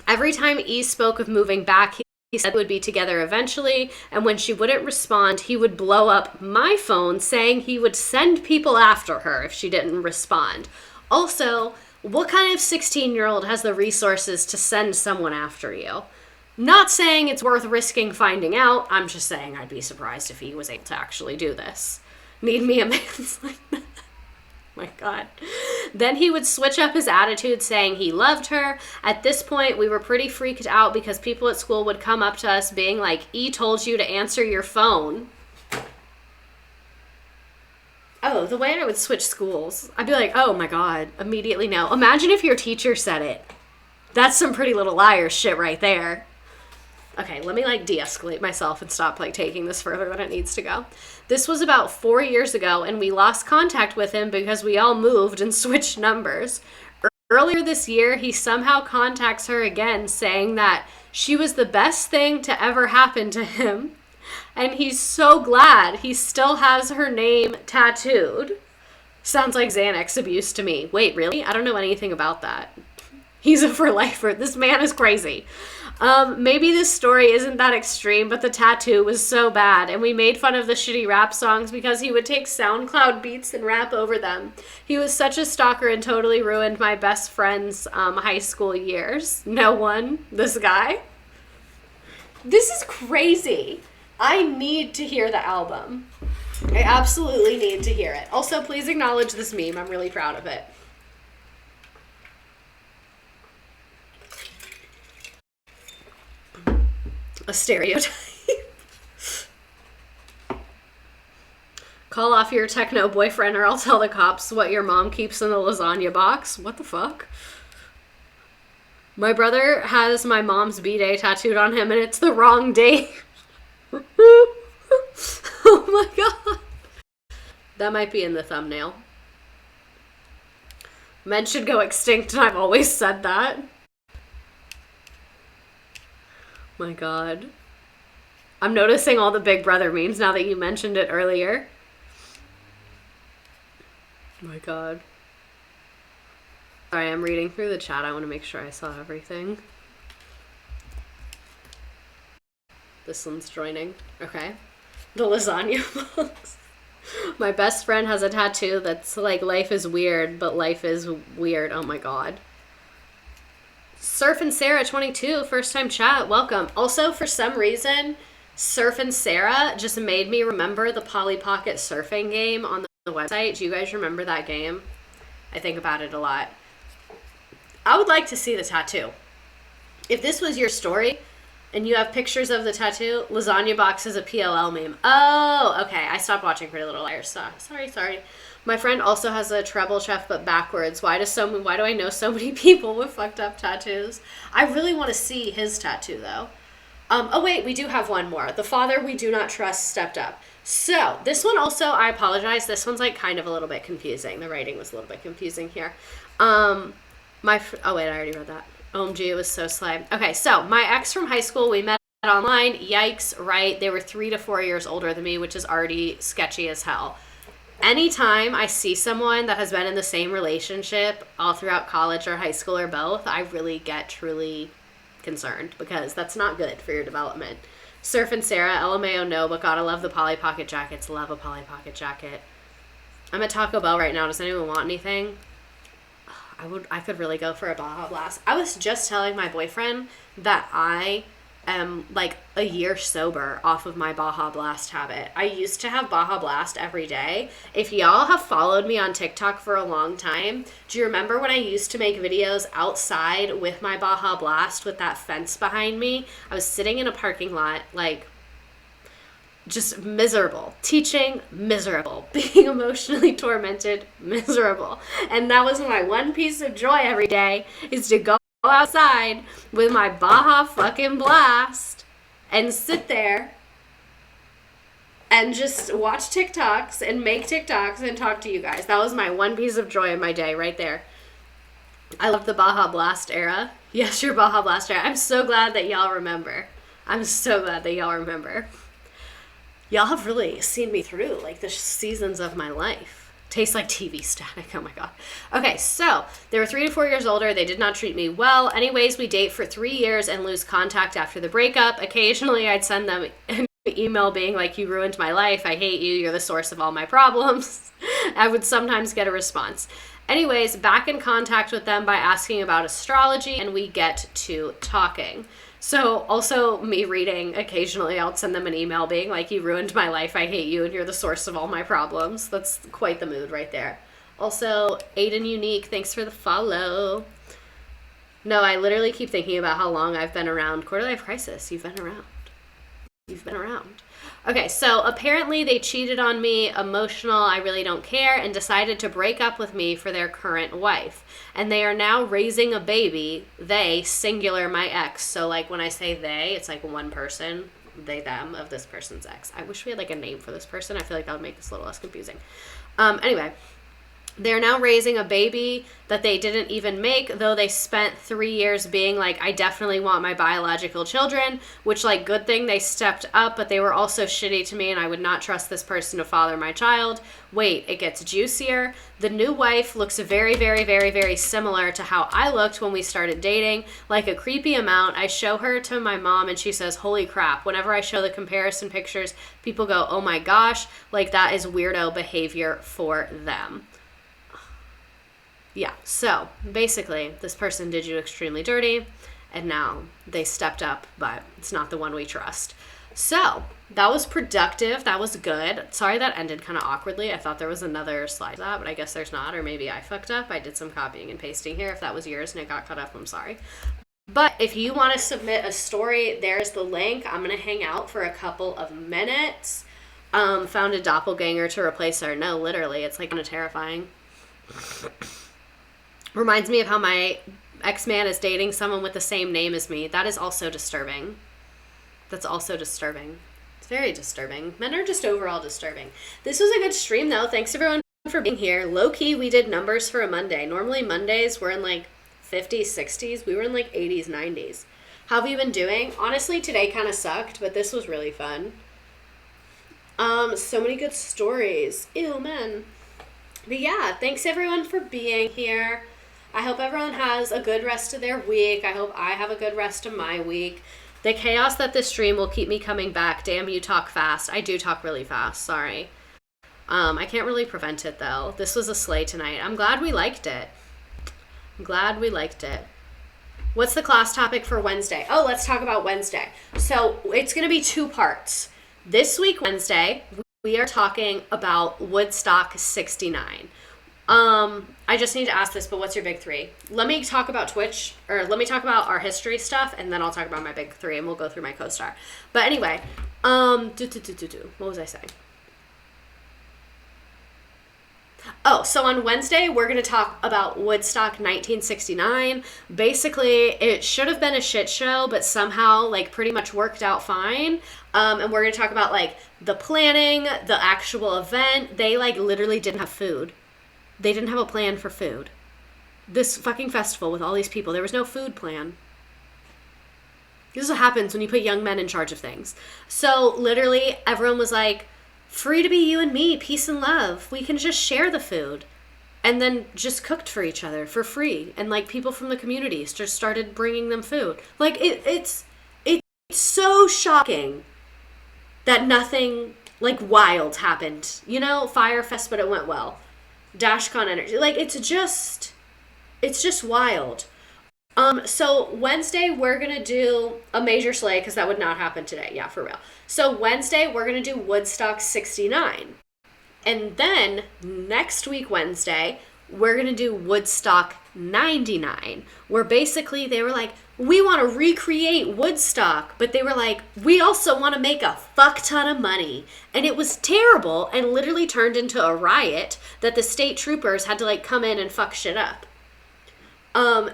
Every time E spoke of moving back, he said would be together eventually, and when she wouldn't respond, he would blow up my phone saying he would send people after her if she didn't respond. Also, what kind of 16-year-old has the resources to send someone after you? Not saying it's worth risking finding out. I'm just saying I'd be surprised if he was able to actually do this. Need me a man like that. My God. Then he would switch up his attitude saying he loved her. At this point, we were pretty freaked out because people at school would come up to us being like, E told you to answer your phone. Oh, the way I would switch schools. I'd be like, oh my God, immediately no. Imagine if your teacher said it. That's some Pretty Little Liars shit right there. Okay, let me de-escalate myself and stop taking this further than it needs to go. This was about 4 years ago, and we lost contact with him because we all moved and switched numbers. Earlier this year, he somehow contacts her again saying that she was the best thing to ever happen to him, and he's so glad he still has her name tattooed. Sounds like Xanax abuse to me. Wait, really? I don't know anything about that. He's a for-lifer. This man is crazy. Maybe this story isn't that extreme, but the tattoo was so bad, and we made fun of the shitty rap songs because he would take SoundCloud beats and rap over them. He was such a stalker and totally ruined my best friend's high school years. No one. This guy. This is crazy. I need to hear the album. I absolutely need to hear it. Also, please acknowledge this meme. I'm really proud of it. A stereotype. Call off your techno boyfriend or I'll tell the cops what your mom keeps in the lasagna box. What the fuck? My brother has my mom's B-Day tattooed on him and it's the wrong date. Oh my God. That might be in the thumbnail. Men should go extinct and I've always said that. My God. I'm noticing all the Big Brother memes now that you mentioned it earlier. My God. Sorry, I'm reading through the chat. I want to make sure I saw everything. This one's joining. Okay. The lasagna box. My best friend has a tattoo that's life is weird, but life is weird. Oh my God. Surf and Sarah 22, first time chat, welcome. Also, for some reason, Surf and Sarah just made me remember the Polly Pocket surfing game on the website. Do you guys remember that game? I think about it a lot. I would like to see the tattoo. If this was your story and you have pictures of the tattoo, lasagna box is a PLL meme. Oh, okay. I stopped watching Pretty Little Liars. Sorry. My friend also has a treble chef, but backwards. Why do I know so many people with fucked up tattoos? I really want to see his tattoo, though. Oh, wait, we do have one more. The father we do not trust stepped up. So, this one also, I apologize. This one's kind of a little bit confusing. The writing was a little bit confusing here. Oh, wait, I already read that. OMG, it was so slime. Okay, so my ex from high school, we met online. Yikes, right? They were 3 to 4 years older than me, which is already sketchy as hell. Anytime I see someone that has been in the same relationship all throughout college or high school or both, I really get truly concerned because that's not good for your development. Surf and Sarah, LMAO no, but gotta love the Polly Pocket jackets. Love a Polly Pocket jacket. I'm at Taco Bell right now. Does anyone want anything? I could really go for a Baja Blast. I was just telling my boyfriend that I am a year sober off of my Baja Blast habit. I used to have Baja Blast every day. If y'all have followed me on TikTok for a long time, do you remember when I used to make videos outside with my Baja Blast with that fence behind me? I was sitting in a parking lot, just miserable. Teaching, miserable. Being emotionally tormented, miserable. And that was my one piece of joy every day, is to go outside with my Baja fucking Blast and sit there and just watch TikToks and make TikToks and talk to you guys. That was my one piece of joy in my day right there. I love the Baja Blast era. Yes, your Baja Blast era. I'm so glad that y'all remember. Y'all have really seen me through the seasons of my life. Tastes like TV static. Oh my God. Okay, so they were 3 to 4 years older. They did not treat me well. Anyways, we date for 3 years and lose contact after the breakup. Occasionally, I'd send them an email being you ruined my life. I hate you. You're the source of all my problems. I would sometimes get a response. Anyways, back in contact with them by asking about astrology, and we get to talking. So also me reading, occasionally I'll send them an email being like, you ruined my life, I hate you, and you're the source of all my problems. That's quite the mood right there. Also, Aiden Unique, thanks for the follow. No, I literally keep thinking about how long I've been around. Quarter Life Crisis, you've been around. You've been around. Okay, so apparently they cheated on me, emotional, I really don't care, and decided to break up with me for their current wife. And they are now raising a baby. They, singular, my ex. So, like, when I say they, it's like one person, they, them, of this person's ex. I wish we had, like, a name for this person. I feel like that would make this a little less confusing. Anyway. They're now raising a baby that they didn't even make, though they spent 3 years being like, I definitely want my biological children, which, like, good thing they stepped up, but they were also shitty to me, and I would not trust this person to father my child. Wait, it gets juicier. The new wife looks very, very, very, very similar to how I looked when we started dating, like a creepy amount. I show her to my mom, and she says, holy crap. Whenever I show the comparison pictures, people go, oh my gosh, like, that is weirdo behavior for them. Yeah, so basically this person did you extremely dirty, and now they stepped up, but it's not the one we trust. So that was productive. That was good. Sorry that ended kind of awkwardly. I thought there was another slide to that, but I guess there's not, or maybe I fucked up. I did some copying and pasting here. If that was yours and it got cut off, I'm sorry. But if you want to submit a story, there's the link. I'm going to hang out for a couple of minutes. Found a doppelganger to replace her. No, literally. It's like kind of terrifying. Reminds me of how my ex-man is dating someone with the same name as me. That is also disturbing. That's also disturbing. It's very disturbing. Men are just overall disturbing. This was a good stream, though. Thanks, everyone, for being here. Low-key, we did numbers for a Monday. Normally, Mondays, we're in, like, 50s, 60s. We were in, like, 80s, 90s. How have you been doing? Honestly, today kind of sucked, but this was really fun. So many good stories. Ew, man. But, yeah, thanks, everyone, for being here. I hope everyone has a good rest of their week. I hope I have a good rest of my week. The chaos that this stream will keep me coming back. Damn, you talk fast. I do talk really fast. Sorry. I can't really prevent it, though. This was a slay tonight. I'm glad we liked it. I'm glad we liked it. What's the class topic for Wednesday? Oh, let's talk about Wednesday. So it's going to be 2 parts. This week, Wednesday, we are talking about Woodstock 69. I just need to ask this, but what's your big 3? Let me talk about Twitch, or let me talk about our history stuff, and then I'll talk about my big 3, and we'll go through my co-star. But anyway, what was I saying? Oh, so on Wednesday, we're going to talk about Woodstock 1969. Basically, it should have been a shit show, but somehow, like, pretty much worked out fine. And we're going to talk about, like, the planning, the actual event. They, like, literally didn't have food. They didn't have a plan for food. This fucking festival with all these people, there was no food plan. This is what happens when you put young men in charge of things. So literally everyone was like, free to be you and me, peace and love. We can just share the food. And then just cooked for each other for free. And like people from the communities just started bringing them food. Like it's so shocking that nothing like wild happened. You know, Firefest, but it went well. DashCon energy. Like, it's just wild. So Wednesday, we're going to do a major slay, because that would not happen today. Yeah, for real. So Wednesday, we're going to do Woodstock 69. And then next week, Wednesday, we're going to do Woodstock 99, where basically they were like, we want to recreate Woodstock, but they were like, we also want to make a fuck ton of money. And it was terrible and literally turned into a riot that the state troopers had to like come in and fuck shit up.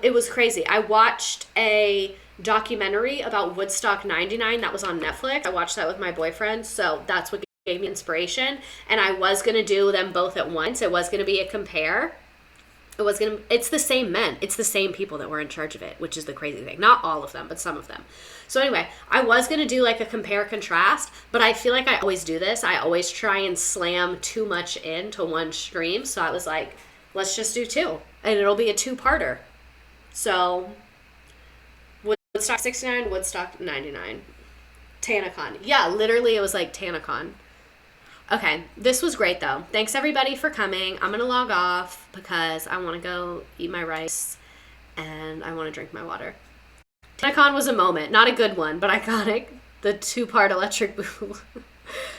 It was crazy. I watched a documentary about Woodstock 99 that was on Netflix. I watched that with my boyfriend, so that's what gave me inspiration. And I was going to do them both at once. It was going to be a compare. It's the same men. It's the same people that were in charge of it, which is the crazy thing. Not all of them, but some of them. So anyway, I was going to do like a compare contrast, but I feel like I always do this. I always try and slam too much into one stream. So I was like, let's just do 2 and it'll be a 2-parter. So Woodstock 69, Woodstock 99, TanaCon. Yeah, literally it was like TanaCon. Okay, this was great though. Thanks everybody for coming. I'm going to log off because I want to go eat my rice and I want to drink my water. TanaCon was a moment. Not a good one, but iconic. The 2-part electric boo.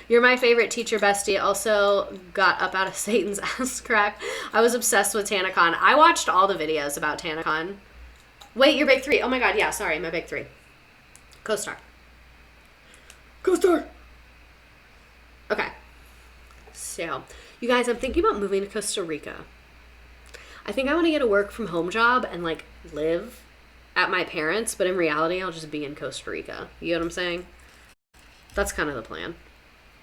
You're my favorite teacher bestie. Also got up out of Satan's ass crack. I was obsessed with TanaCon. I watched all the videos about TanaCon. Wait, your big 3. Oh my god, yeah, sorry, my big 3. Co-star. Co-star! Okay. So, you guys, I'm thinking about moving to Costa Rica. I think I want to get a work from home job and like live at my parents', but in reality, I'll just be in Costa Rica. You know what I'm saying? That's kind of the plan.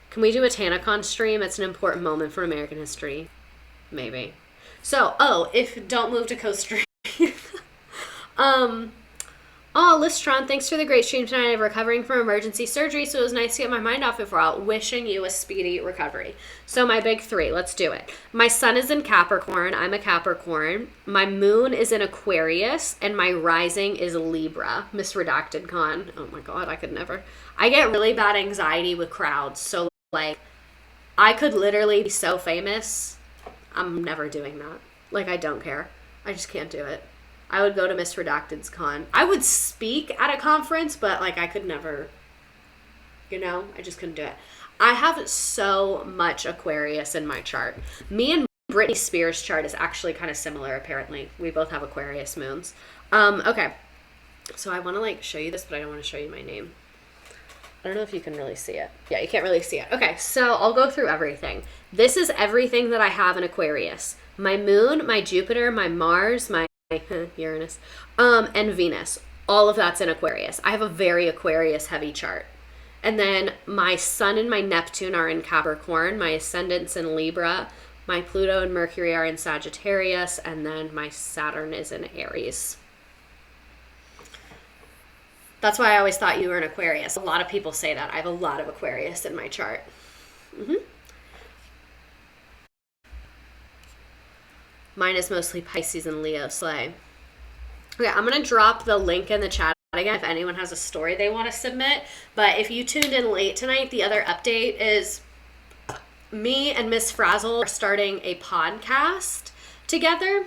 Can we do a TanaCon stream? It's an important moment for American history. Maybe. So, if don't move to Costa Rica. Listron, thanks for the great stream tonight. I'm recovering from emergency surgery, so it was nice to get my mind off it for all. Wishing you a speedy recovery. So my big 3, let's do it. My sun is in Capricorn. I'm a Capricorn. My moon is in Aquarius, and my rising is Libra. Miss Redacted Con. Oh my god, I could never. I get really bad anxiety with crowds, so like, I could literally be so famous. I'm never doing that. Like, I don't care. I just can't do it. I would go to Miss Redacted's con. I would speak at a conference, but like I could never, I just couldn't do it. I have so much Aquarius in my chart. Me and Britney Spears' chart is actually kind of similar, apparently. We both have Aquarius moons. Okay. So I want to like show you this, but I don't want to show you my name. I don't know if you can really see it. Yeah, you can't really see it. Okay, so I'll go through everything. This is everything that I have in Aquarius. My moon, my Jupiter, my Mars, my Uranus, and Venus. All of that's in Aquarius. I have a very Aquarius heavy chart. And then my Sun and my Neptune are in Capricorn, my Ascendant's in Libra, my Pluto and Mercury are in Sagittarius, and then my Saturn is in Aries. That's why I always thought you were an Aquarius. A lot of people say that. I have a lot of Aquarius in my chart. Mine is mostly Pisces and Leo. Slay. Okay, I'm going to drop the link in the chat again if anyone has a story they want to submit. But if you tuned in late tonight, the other update is me and Miss Frazzle are starting a podcast together.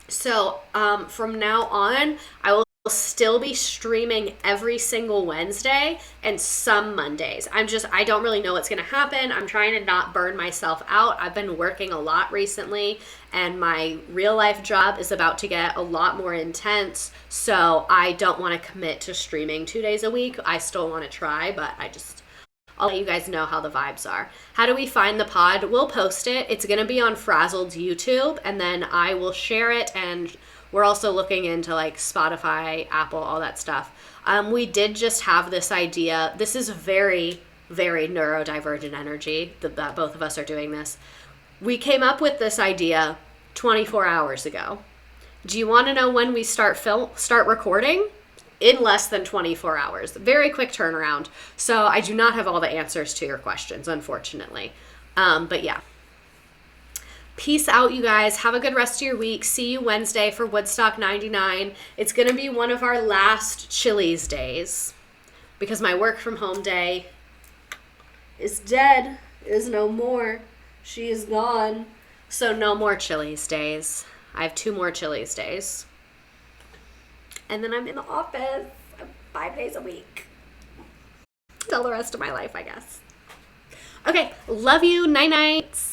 So from now on, I will still be streaming every single Wednesday and some Mondays. I don't really know what's going to happen. I'm trying to not burn myself out. I've been working a lot recently and my real life job is about to get a lot more intense. So I don't want to commit to streaming 2 days a week. I still want to try, but I'll let you guys know how the vibes are. How do we find the pod? We'll post it. It's going to be on Frazzled's YouTube and then I will share it, and we're also looking into like Spotify, Apple, all that stuff. We did just have this idea. This is very, very neurodivergent energy that both of us are doing this. We came up with this idea 24 hours ago. Do you want to know when we start recording? In less than 24 hours. Very quick turnaround. So I do not have all the answers to your questions, unfortunately. But yeah. Peace out, you guys. Have a good rest of your week. See you Wednesday for Woodstock 99. It's going to be one of our last Chili's days because my work from home day is dead. Is no more. She is gone. So no more Chili's days. I have 2 more Chili's days. And then I'm in the office 5 days a week. Till the rest of my life, I guess. Okay. Love you. Night nights.